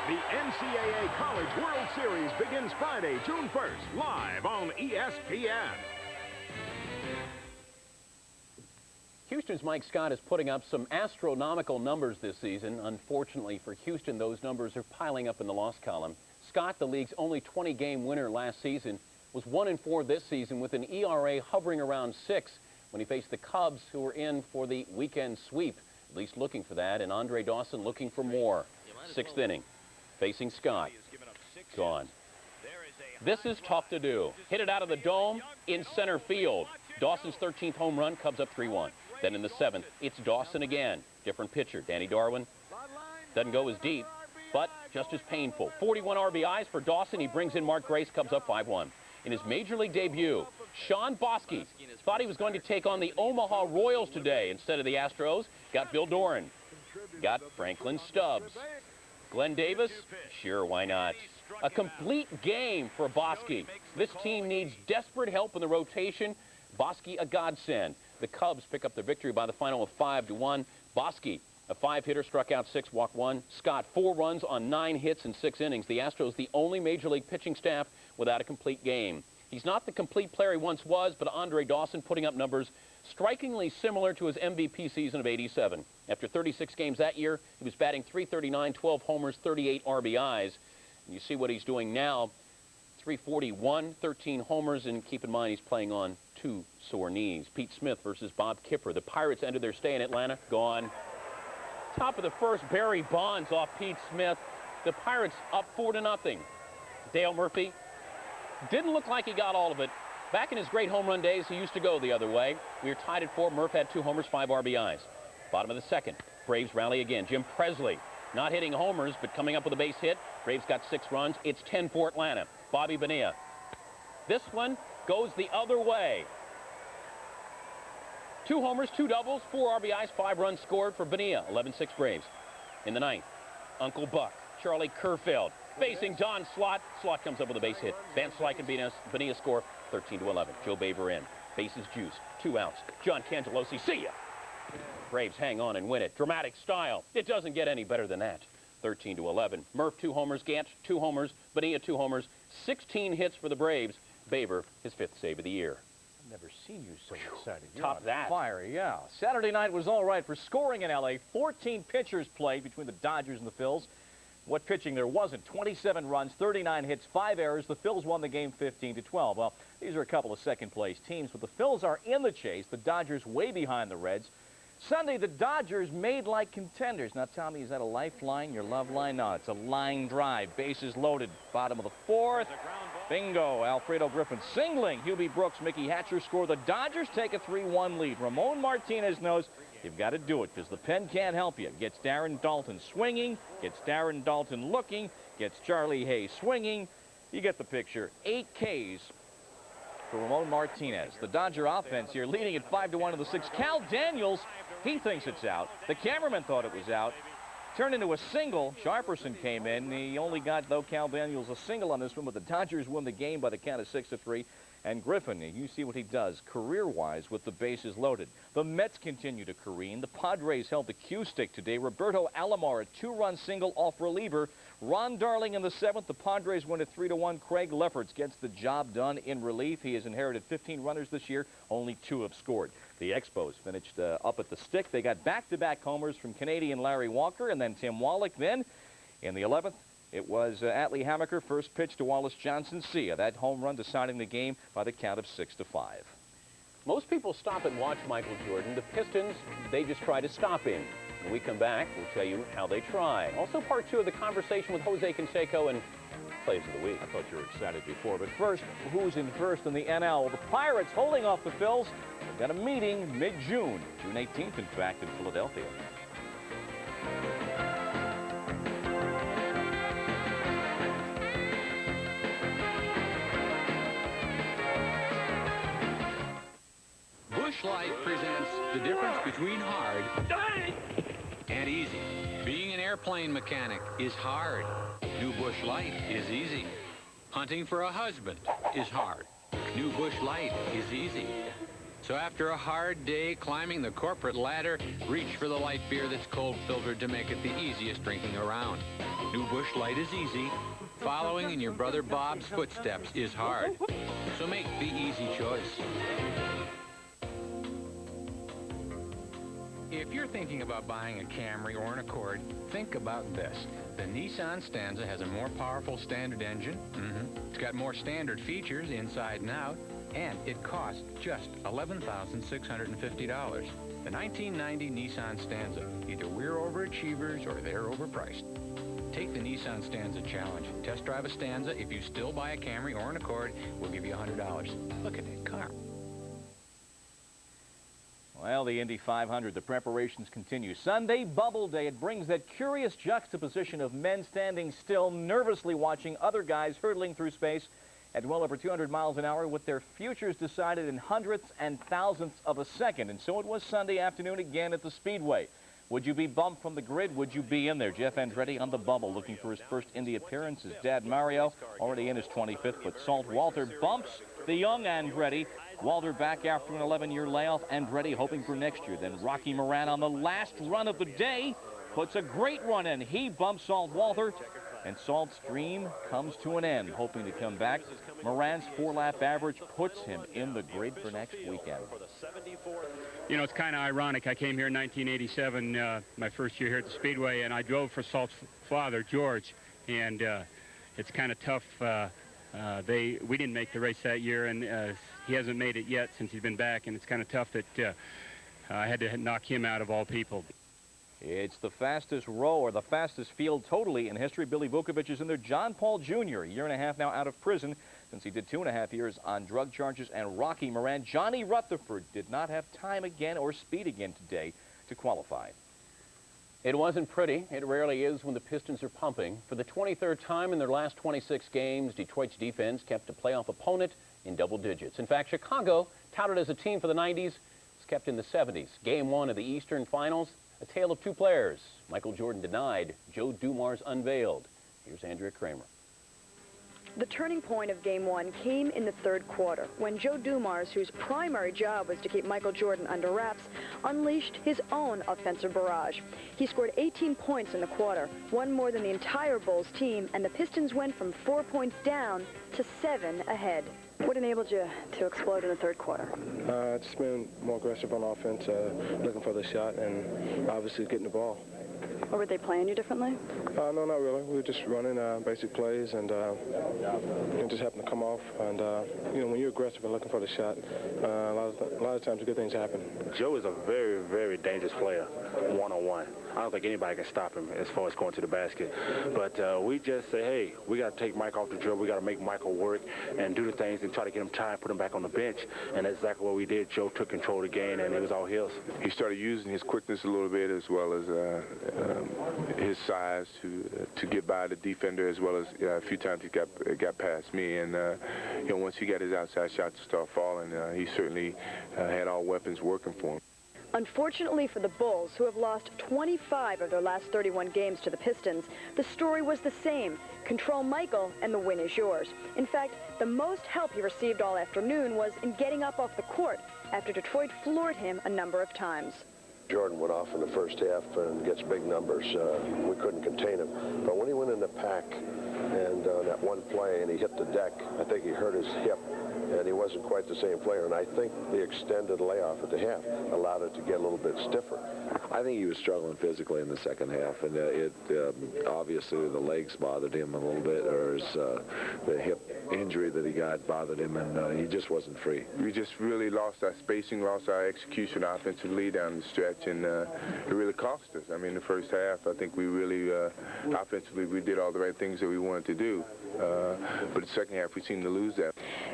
The NCAA College World Series begins Friday, June 1st, live on ESPN. Houston's Mike Scott is putting up some astronomical numbers this season. Unfortunately for Houston, those numbers are piling up in the loss column. Scott, the league's only 20-game winner last season, was 1-4 this season with an ERA hovering around 6 when he faced the Cubs, who were in for the weekend sweep, at least looking for that, and Andre Dawson looking for more. 6th inning. Facing Scott. Gone. This is tough to do. Hit it out of the dome in center field. Dawson's 13th home run, Cubs up 3-1. Then in the 7th, it's Dawson again. Different pitcher, Danny Darwin. Doesn't go as deep, but just as painful. 41 RBIs for Dawson. He brings in Mark Grace, Cubs up 5-1. In his major league debut, Sean Bosky thought he was going to take on the Omaha Royals today instead of the Astros. Got Bill Doran. Got Franklin Stubbs. Glenn Davis? Sure, why not? A complete game for Bosky. This team needs desperate help in the rotation. Bosky, a godsend. The Cubs pick up their victory by the final of 5-1. Bosky, a 5-hitter, struck out 6, walked 1. Scott, 4 runs on 9 hits in 6 innings. The Astros, the only major league pitching staff without a complete game. He's not the complete player he once was, but Andre Dawson putting up numbers strikingly similar to his MVP season of '87. After 36 games that year, he was batting .339, 12 homers, 38 RBIs. And you see what he's doing now, .341, 13 homers, and keep in mind he's playing on 2 sore knees. Pete Smith versus Bob Kipper. The Pirates ended their stay in Atlanta. Gone. Top of the first, Barry Bonds off Pete Smith. The Pirates up 4-0. Dale Murphy didn't look like he got all of it. Back in his great home run days, he used to go the other way. We were tied at 4. Murph had 2 homers, 5 RBIs. Bottom of the 2nd, Braves rally again. Jim Presley not hitting homers, but coming up with a base hit. Braves got 6 runs. It's 10 for Atlanta. Bobby Bonilla. This one goes the other way. 2 homers, 2 doubles, 4 RBIs, 5 runs scored for Bonilla. 11-6 Braves. In the 9th, Uncle Buck, Charlie Kerfeld, facing Don Slott. Slott comes up with a base hit. Van Slyke and Bonilla score 13-11. Joe Baver in. Bases juiced. 2 outs. John Cangelosi, see ya. Braves hang on and win it. Dramatic style. It doesn't get any better than that. 13-11. Murph 2 homers. Gant 2 homers. Bonilla 2 homers. 16 hits for the Braves. Baver, his 5th save of the year. I've never seen you so excited. Top that. Fire, yeah. Saturday night was all right for scoring in L.A. 14 pitchers played between the Dodgers and the Phils. What pitching there wasn't. 27 runs, 39 hits, 5 errors. The Phils won the game 15-12. Well, these are a couple of second-place teams, but the Phils are in the chase. The Dodgers way behind the Reds. Sunday, the Dodgers made like contenders. Now, Tommy, is that a lifeline, your love line? No, it's a line drive. Bases loaded. Bottom of the 4th. Bingo. Alfredo Griffin singling. Hubie Brooks, Mickey Hatcher score. The Dodgers take a 3-1 lead. Ramon Martinez knows you've got to do it because the pen can't help you. Gets Darren Dalton swinging. Gets Darren Dalton looking. Gets Charlie Hayes swinging. You get the picture. 8 Ks for Ramon Martinez. The Dodger offense here leading at 5-1 in the 6th. Cal Daniels, he thinks it's out. The cameraman thought it was out. Turned into a single. Sharperson came in. He only got, though, Cal Daniels a single on this one, but the Dodgers win the game by the count of 6-3. And Griffin, you see what he does career-wise with the bases loaded. The Mets continue to careen. The Padres held the cue stick today. Roberto Alomar, a 2-run single off reliever. Ron Darling in the 7th. The Padres win at 3-1. Craig Lefferts gets the job done in relief. He has inherited 15 runners this year. Only 2 have scored. The Expos finished up at the stick. They got back-to-back homers from Canadian Larry Walker and then Tim Wallach. Then in the 11th, it was Atlee Hammaker, first pitch to Wallace Johnson. See ya. That home run deciding the game by the count of 6-5. Most people stop and watch Michael Jordan. The Pistons, they just try to stop him. When we come back, we'll tell you how they try. Also, part 2 of the conversation with Jose Canseco and Plays of the Week. I thought you were excited before, but first, who's in first in the NL? The Pirates holding off the Phils. They've got a meeting mid-June, June 18th, in fact, in Philadelphia. Busch Light presents the difference between hard and easy. Being an airplane mechanic is hard. New Busch Light is easy. Hunting for a husband is hard. New Busch Light is easy. So after a hard day climbing the corporate ladder, reach for the light beer that's cold filtered to make it the easiest drinking around. New Busch Light is easy. Following in your brother Bob's footsteps is hard. So make the easy choice. If you're thinking about buying a Camry or an Accord, think about this. The Nissan Stanza has a more powerful standard engine. It's got more standard features inside and out, and it costs just $11,650. The 1990 Nissan Stanza. Either we're overachievers or they're overpriced. Take the Nissan Stanza challenge. Test drive a Stanza. If you still buy a Camry or an Accord, we'll give you $100. Look at that car. Well, the Indy 500, the preparations continue. Sunday, Bubble Day. It brings that curious juxtaposition of men standing still, nervously watching other guys hurtling through space at well over 200 miles an hour with their futures decided in hundredths and thousandths of a second. And so it was Sunday afternoon again at the Speedway. Would you be bumped from the grid? Would you be in there? Jeff Andretti on the bubble looking for his first Indy appearance. His dad, Mario, already in his 25th, but Salt Walter bumps the young Andretti. Walter back after an 11-year layoff. Andretti hoping for next year. Then Rocky Moran on the last run of the day puts a great run in. He bumps Salt Walter, and Salt's dream comes to an end, hoping to come back. Moran's 4-lap average puts him in the grid for next weekend. You know, it's kind of ironic. I came here in 1987, my first year here at the Speedway, and I drove for Salt's father, George, and it's kind of tough. We didn't make the race that year, and he hasn't made it yet since he's been back, and it's kind of tough that I had to knock him out of all people. It's the fastest row or the fastest field totally in history. Billy Vukovich is in there. John Paul Jr., a year and a half now out of prison since he did 2.5 years on drug charges. And Rocky Moran, Johnny Rutherford, did not have time again or speed again today to qualify. It wasn't pretty. It rarely is when the Pistons are pumping. For the 23rd time in their last 26 games, Detroit's defense kept a playoff opponent in double digits. In fact, Chicago, touted as a team for the 90s, was kept in the 70s. Game 1 of the Eastern Finals, a tale of two players. Michael Jordan denied, Joe Dumars unveiled. Here's Andrea Kramer. The turning point of Game 1 came in the third quarter, when Joe Dumars, whose primary job was to keep Michael Jordan under wraps, unleashed his own offensive barrage. He scored 18 points in the quarter, one more than the entire Bulls team, and the Pistons went from 4 points down to 7 ahead. What enabled you to explode in the third quarter? Just being more aggressive on offense, looking for the shot, and obviously getting the ball. Or were they playing you differently? No, not really. We were just running basic plays, and it just happened to come off. And you know, when you're aggressive and looking for the shot, a lot of times good things happen. Joe is a very, very dangerous player, one-on-one. I don't think anybody can stop him as far as going to the basket. But we just say, hey, we got to take Mike off the dribble. We got to make Michael work and do the things and try to get him tired, put him back on the bench. And that's exactly what we did. Joe took control of the game, and it was all his. He started using his quickness a little bit, as well as his size to get by the defender, as well as a few times he got past me. And you know, once he got his outside shot to start falling, he certainly had all weapons working for him. Unfortunately for the Bulls, who have lost 25 of their last 31 games to the Pistons, the story was the same. Control Michael, and the win is yours. In fact, the most help he received all afternoon was in getting up off the court after Detroit floored him a number of times. Jordan went off in the first half and gets big numbers. We couldn't contain him. But when he went in the pack and that one play and he hit the deck, I think he hurt his hip, and he wasn't quite the same player. And I think the extended layoff at the half allowed it to get a little bit stiffer. I think he was struggling physically in the second half, and obviously the legs bothered him a little bit, or the hip injury that he got bothered him, and he just wasn't free. We just really lost our spacing, lost our execution offensively down the stretch, and it really cost us. I mean, the first half, I think we really, offensively, we did all the right things that we wanted to do, but the second half, we seemed to lose that.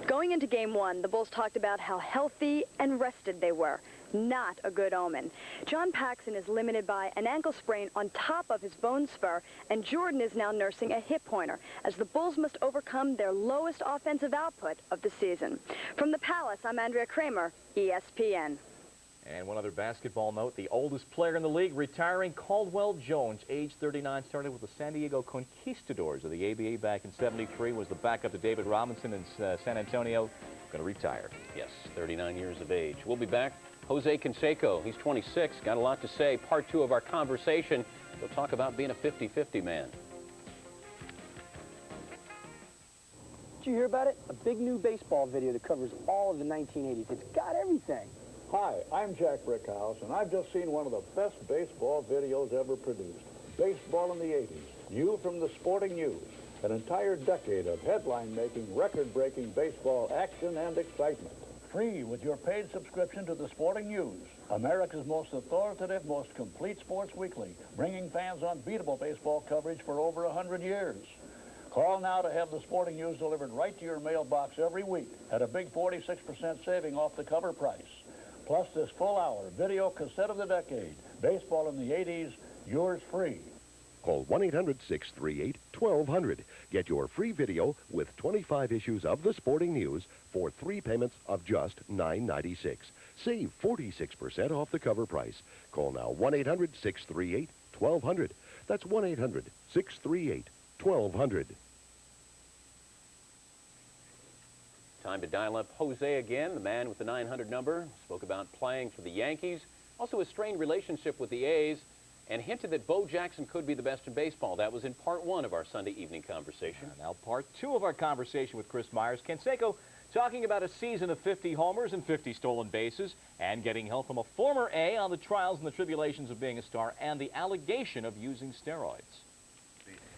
Going into Game 1, the Bulls talked about how healthy and rested they were. Not a good omen. John Paxson is limited by an ankle sprain on top of his bone spur, and Jordan is now nursing a hip pointer, as the Bulls must overcome their lowest offensive output of the season. From the Palace, I'm Andrea Kramer, ESPN. And one other basketball note, the oldest player in the league retiring, Caldwell Jones, age 39, started with the San Diego Conquistadors of the ABA back in '73, was the backup to David Robinson in San Antonio. Going to retire. Yes, 39 years of age. We'll be back. Jose Canseco, he's 26, got a lot to say. Part 2 of our conversation. We'll talk about being a 50-50 man. Did you hear about it? A big new baseball video that covers all of the 1980s. It's got everything. Hi, I'm Jack Brickhouse, and I've just seen one of the best baseball videos ever produced. Baseball in the 80s, new from the Sporting News. An entire decade of headline-making, record-breaking baseball action and excitement. Free with your paid subscription to the Sporting News, America's most authoritative, most complete sports weekly, bringing fans unbeatable baseball coverage for over 100 years. Call now to have the Sporting News delivered right to your mailbox every week at a big 46% saving off the cover price. Plus this full-hour video cassette of the decade, Baseball in the 80s, yours free. Call 1-800-638-1200. Get your free video with 25 issues of the Sporting News for 3 payments of just $9.96. Save 46% off the cover price. Call now 1-800-638-1200. That's 1-800-638-1200. Time to dial up Jose again, the man with the 900 number. Spoke about playing for the Yankees, also a strained relationship with the A's, and hinted that Bo Jackson could be the best in baseball. That was in part 1 of our Sunday evening conversation. Now part 2 of our conversation with Chris Myers. Canseco talking about a season of 50 homers and 50 stolen bases, and getting help from a former A on the trials and the tribulations of being a star, and the allegation of using steroids.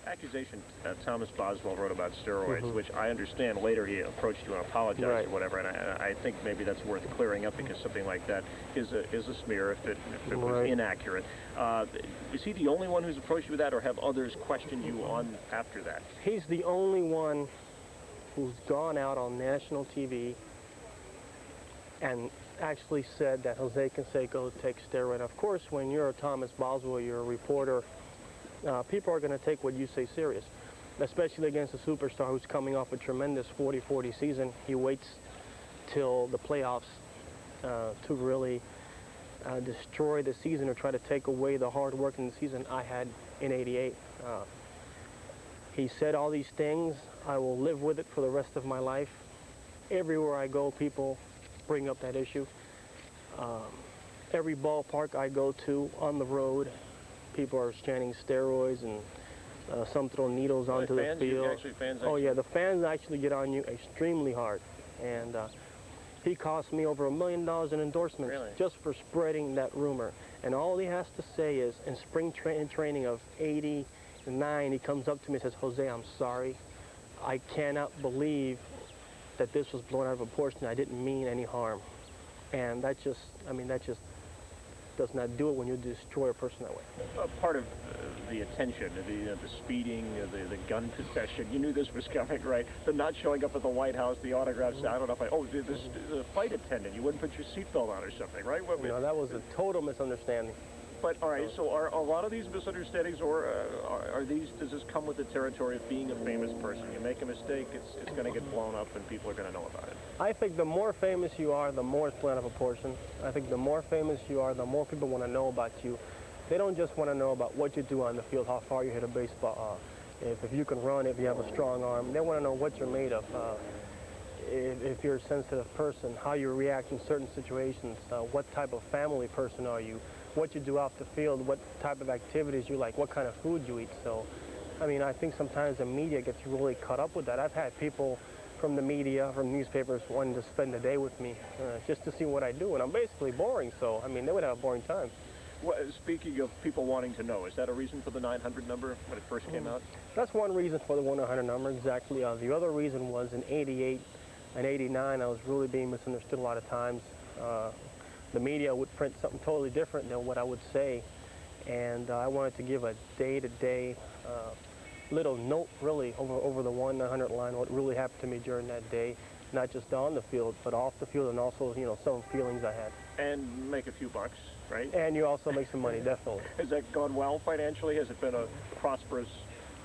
Accusation Thomas Boswell wrote about steroids, which I understand later he approached you and apologized or whatever, and I think maybe that's worth clearing up, because something like that is a smear if it was inaccurate. Is he the only one who's approached you with that, or have others questioned you on after that? He's the only one who's gone out on national TV and actually said that Jose Canseco takes steroid. Of course, when you're a Thomas Boswell, you're a reporter, people are going to take what you say serious, especially against a superstar who's coming off a tremendous 40-40 season. He waits till the playoffs to really destroy the season or try to take away the hard work in the season I had in '88. He said all these things. I will live with it for the rest of my life. Everywhere I go, people bring up that issue. Every ballpark I go to on the road, people are chanting steroids, and some throw needles onto the field. Oh yeah, the fans actually get on you extremely hard. And he cost me over $1 million in endorsements just for spreading that rumor. And all he has to say is, in spring training of '89, he comes up to me and says, Jose, I'm sorry. I cannot believe that this was blown out of proportion. I didn't mean any harm. And that just, I mean, that just does not do it when you destroy a person that way. Part of the attention, the speeding, the gun possession, you knew this was coming, right? The not showing up at the White House, the autographs, I don't know if the flight attendant, you wouldn't put your seatbelt on or something, right? No, that was a total misunderstanding. But, all right, so are a lot of these misunderstandings, or does this come with the territory of being a famous person? You make a mistake, it's going to get blown up and people are going to know about it. I think the more famous you are, the more it's blown out of proportion. I think the more famous you are, the more people want to know about you. They don't just want to know about what you do on the field, how far you hit a baseball, if you can run, if you have a strong arm. They want to know what you're made of. If you're a sensitive person, how you react in certain situations, what type of family person are you, what you do off the field, what type of activities you like, what kind of food you eat. So, I mean, I think sometimes the media gets really caught up with that. I've had people from the media, from newspapers, wanting to spend the day with me just to see what I do, and I'm basically boring, so, I mean, they would have a boring time. Speaking of people wanting to know, is that a reason for the 900 number when it first came out? That's one reason for the 100 number, exactly. The other reason was in 88 and 89, I was really being misunderstood a lot of times. The media would print something totally different than what I would say, and I wanted to give a day-to-day little note, really, over the 100 line, what really happened to me during that day, not just on the field, but off the field, and also, you know, some feelings I had. And make a few bucks, right? And you also make some money, definitely. Has that gone well financially? Has it been a prosperous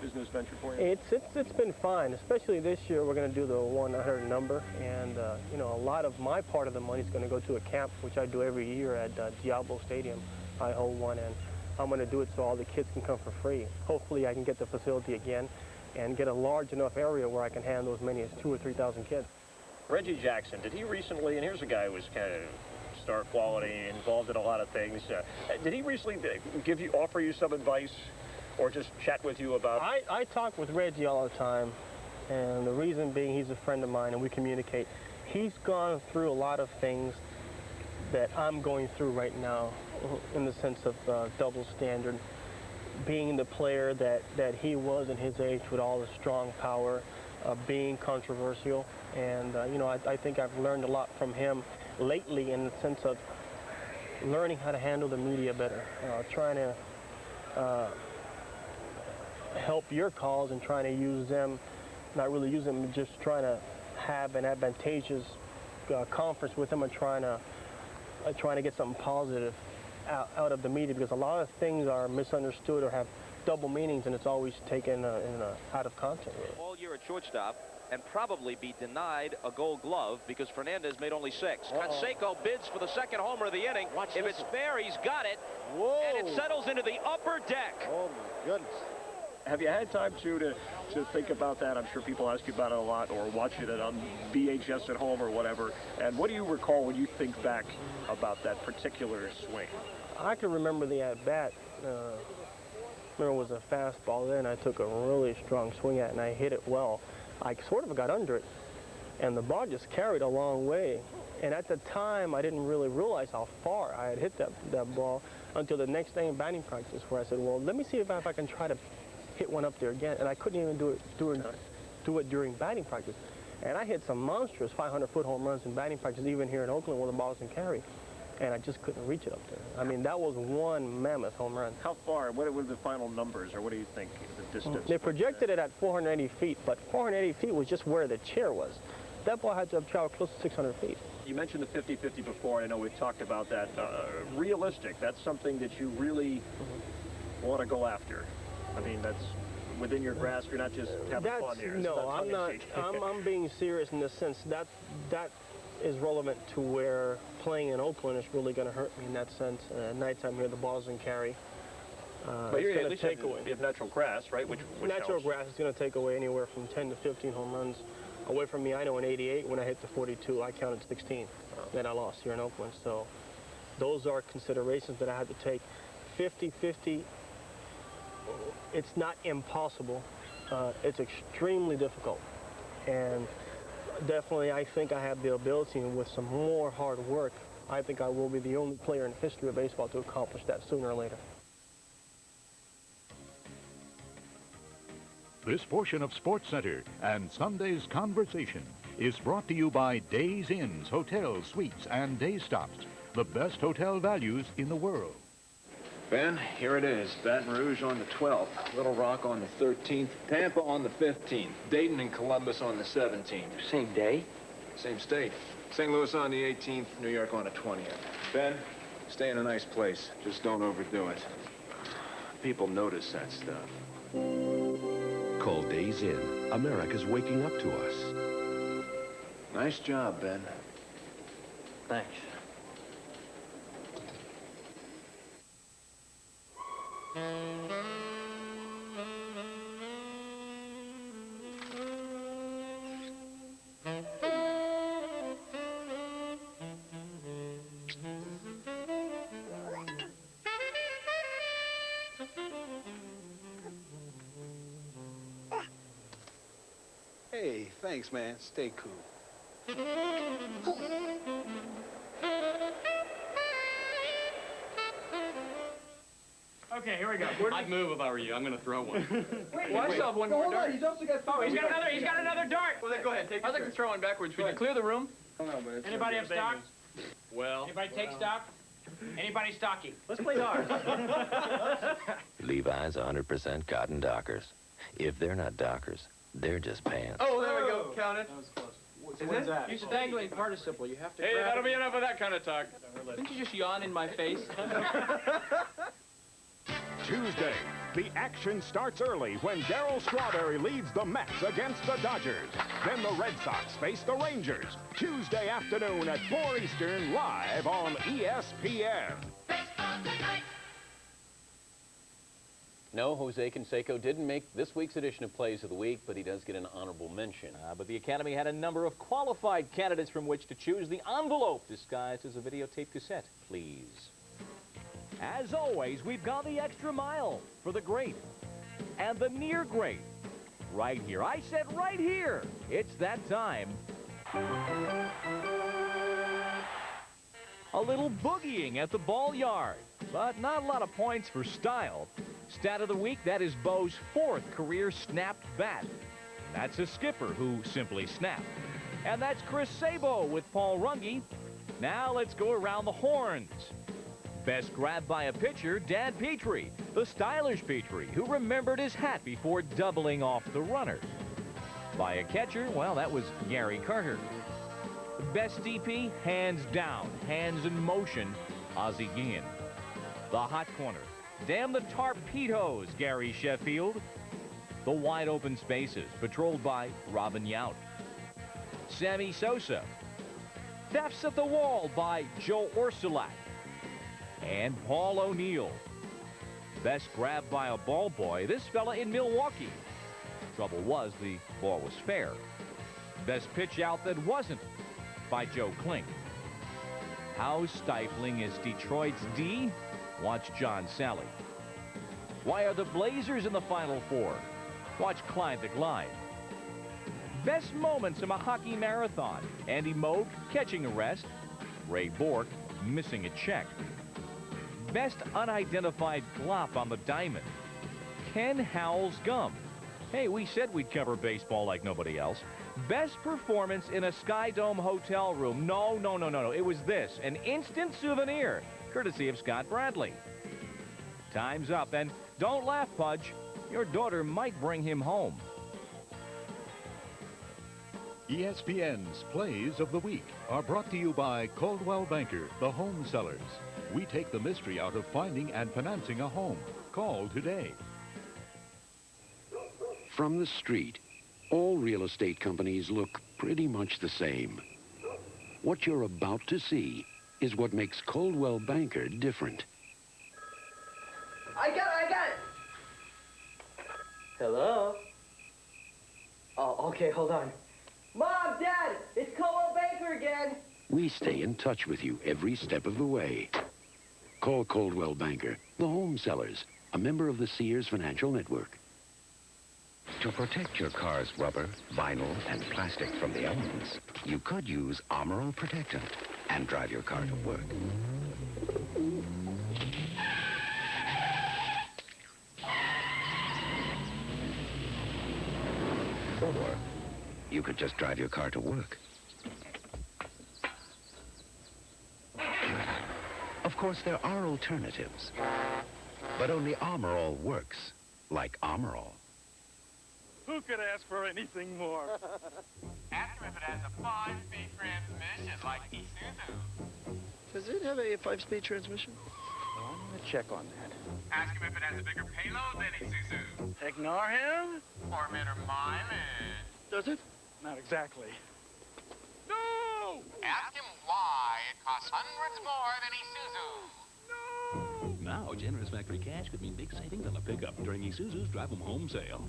business venture for you? It's been fine, especially this year. We're going to do the 100 number, and you know, a lot of my part of the money is going to go to a camp, which I do every year at Diablo Stadium. I hold one, and I'm going to do it so all the kids can come for free. Hopefully, I can get the facility again and get a large enough area where I can handle as many as 2,000 or 3,000 kids. Reggie Jackson, did he recently, and here's a guy who was kind of star quality, involved in a lot of things. Did he recently offer you some advice or just chat with you about? I talk with Reggie all the time, and the reason being he's a friend of mine and we communicate. He's gone through a lot of things that I'm going through right now in the sense of double standard, being the player that he was in his age with all the strong power, being controversial, and you know, I think I've learned a lot from him lately in the sense of learning how to handle the media better, trying to help your cause and trying to use them, not really use them, just trying to have an advantageous conference with them and trying to get something positive out of the media, because a lot of things are misunderstood or have double meanings, and it's always taken out of context. All year at shortstop and probably be denied a Gold Glove because Fernandez made only 6. Canseco bids for the second homer of the inning. If it's fair, he's got it. Whoa. And it settles into the upper deck. Oh, my goodness. Have you had time to think about that? I'm sure people ask you about it a lot, or watch it on VHS at home or whatever. And what do you recall when you think back about that particular swing? I can remember the at-bat. Remember it was a fastball then. I took a really strong swing at it, and I hit it well. I sort of got under it, and the ball just carried a long way. And at the time, I didn't really realize how far I had hit that ball until the next day in batting practice, where I said, well, let me see if I can try to hit one up there again. And I couldn't even do it during batting practice. And I hit some monstrous 500-foot home runs in batting practice, even here in Oakland, where the ball doesn't carry. And I just couldn't reach it up there. I mean, that was one mammoth home run. How far? What were the final numbers, or what do you think the distance? They projected it at 480 feet, but 480 feet was just where the chair was. That ball had to have traveled close to 600 feet. You mentioned the 50-50 before, and I know we've talked about that. Realistic, that's something that you really want to go after. I mean, that's within your grasp. You're not just having fun here. No, I'm not. I'm being serious in the sense that is relevant to where playing in Oakland is really going to hurt me in that sense. Nighttime here, the ball doesn't carry. But you're at least you have natural grass, right? Which natural helps. grass is going to take away anywhere from 10 to 15 home runs away from me. I know in 88, when I hit the 42, I counted 16 that I lost here in Oakland. So those are considerations that I had to take. 50-50, it's not impossible. It's extremely difficult. And definitely, I think I have the ability, and with some more hard work, I think I will be the only player in the history of baseball to accomplish that sooner or later. This portion of SportsCenter and Sunday's Conversation is brought to you by Days Inns, Hotels, Suites, and Day Stops, the best hotel values in the world. Ben, here it is. Baton Rouge on the 12th, Little Rock on the 13th, Tampa on the 15th, Dayton and Columbus on the 17th. Same day? Same state. St. Louis on the 18th, New York on the 20th. Ben, stay in a nice place. Just don't overdo it. People notice that stuff. Call Days Inn. America's waking up to us. Nice job, Ben. Thanks. Hey, thanks, man. Stay cool. Okay, here we go. I'd move if I were you. I'm going to throw one. Wait, well, I still have one more dart. He's also got... Oh, he's got another dart. Well, then go ahead. I'd like to throw one backwards. Would you clear the room? Anybody have stock? Well... Anybody take stock? Anybody stocky? Let's play darts. Levi's 100% cotton Dockers. If they're not Dockers, they're just pants. Oh, there we go. Count it. That was close. What's that? Use a dangling participle. You have to Hey, grab that'll it. be enough of that kind of talk. Didn't you just yawn in my face? Tuesday, the action starts early when Darryl Strawberry leads the Mets against the Dodgers. Then the Red Sox face the Rangers. Tuesday afternoon at 4 Eastern, live on ESPN. No, Jose Canseco didn't make this week's edition of Plays of the Week, but he does get an honorable mention. But the Academy had a number of qualified candidates from which to choose. The envelope disguised as a videotape cassette, please. As always, we've gone the extra mile for the great and the near great. Right here. I said right here. It's that time. A little boogieing at the ball yard, but not a lot of points for style. Stat of the week, that is Bo's 4th career snapped bat. That's a skipper who simply snapped. And that's Chris Sabo with Paul Runge. Now let's go around the horns. Best grab by a pitcher, Dan Petrie, the stylish Petrie, who remembered his hat before doubling off the runner. By a catcher, well, that was Gary Carter. Best DP, hands down, hands in motion, Ozzie Guillen. The hot corner, damn the torpedoes, Gary Sheffield. The wide open spaces, patrolled by Robin Yount. Sammy Sosa. Thefts at the wall by Joe Orsulak. And Paul O'Neill. Best grab by a ball boy, this fella in Milwaukee. Trouble was, the ball was fair. Best pitch out that wasn't, by Joe Klink. How stifling is Detroit's D? Watch John Sally. Why are the Blazers in the Final Four? Watch Clyde the Glide. Best moments in a hockey marathon. Andy Moog catching a rest. Ray Bourque missing a check. Best unidentified glop on the diamond. Ken Howell's gum. Hey, we said we'd cover baseball like nobody else. Best performance in a Sky Dome hotel room. No. It was this, an instant souvenir, courtesy of Scott Bradley. Time's up, and don't laugh, Pudge. Your daughter might bring him home. ESPN's Plays of the Week are brought to you by Coldwell Banker, the home sellers. We take the mystery out of finding and financing a home. Call today. From the street, all real estate companies look pretty much the same. What you're about to see is what makes Coldwell Banker different. I got it! Hello? Oh, okay, hold on. Mom, Dad, it's Coldwell Banker again. We stay in touch with you every step of the way. Call Coldwell Banker, the home sellers, a member of the Sears Financial Network. To protect your car's rubber, vinyl, and plastic from the elements, you could use Armor All Protectant and drive your car to work. Or you could just drive your car to work. Of course, there are alternatives, but only Armor All works like Armor All. Who could ask for anything more? Ask him if it has a 5-speed transmission like Isuzu. Does it have a 5-speed transmission? Well, I'm going to check on that. Ask him if it has a bigger payload than Isuzu. Ignore him? Or better mileage. Does it? Not exactly. No! Ask him why it costs hundreds more than Isuzu. Now, generous factory cash could mean big savings on a pickup during Isuzu's Drive 'em Home sale.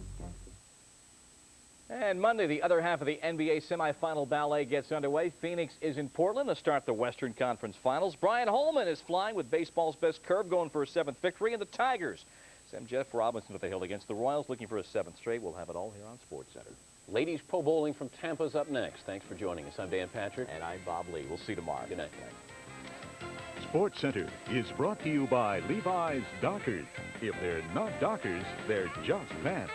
And Monday, the other half of the NBA semifinal ballet gets underway. Phoenix is in Portland to start the Western Conference Finals. Brian Holman is flying with baseball's best curve, going for a 7th victory. And the Tigers send Jeff Robinson to the hill against the Royals, looking for a 7th straight. We'll have it all here on SportsCenter. Ladies Pro Bowling from Tampa's up next. Thanks for joining us. I'm Dan Patrick. And I'm Bob Ley. We'll see you tomorrow. Good night, guys. SportsCenter is brought to you by Levi's Dockers. If they're not Dockers, they're just pants.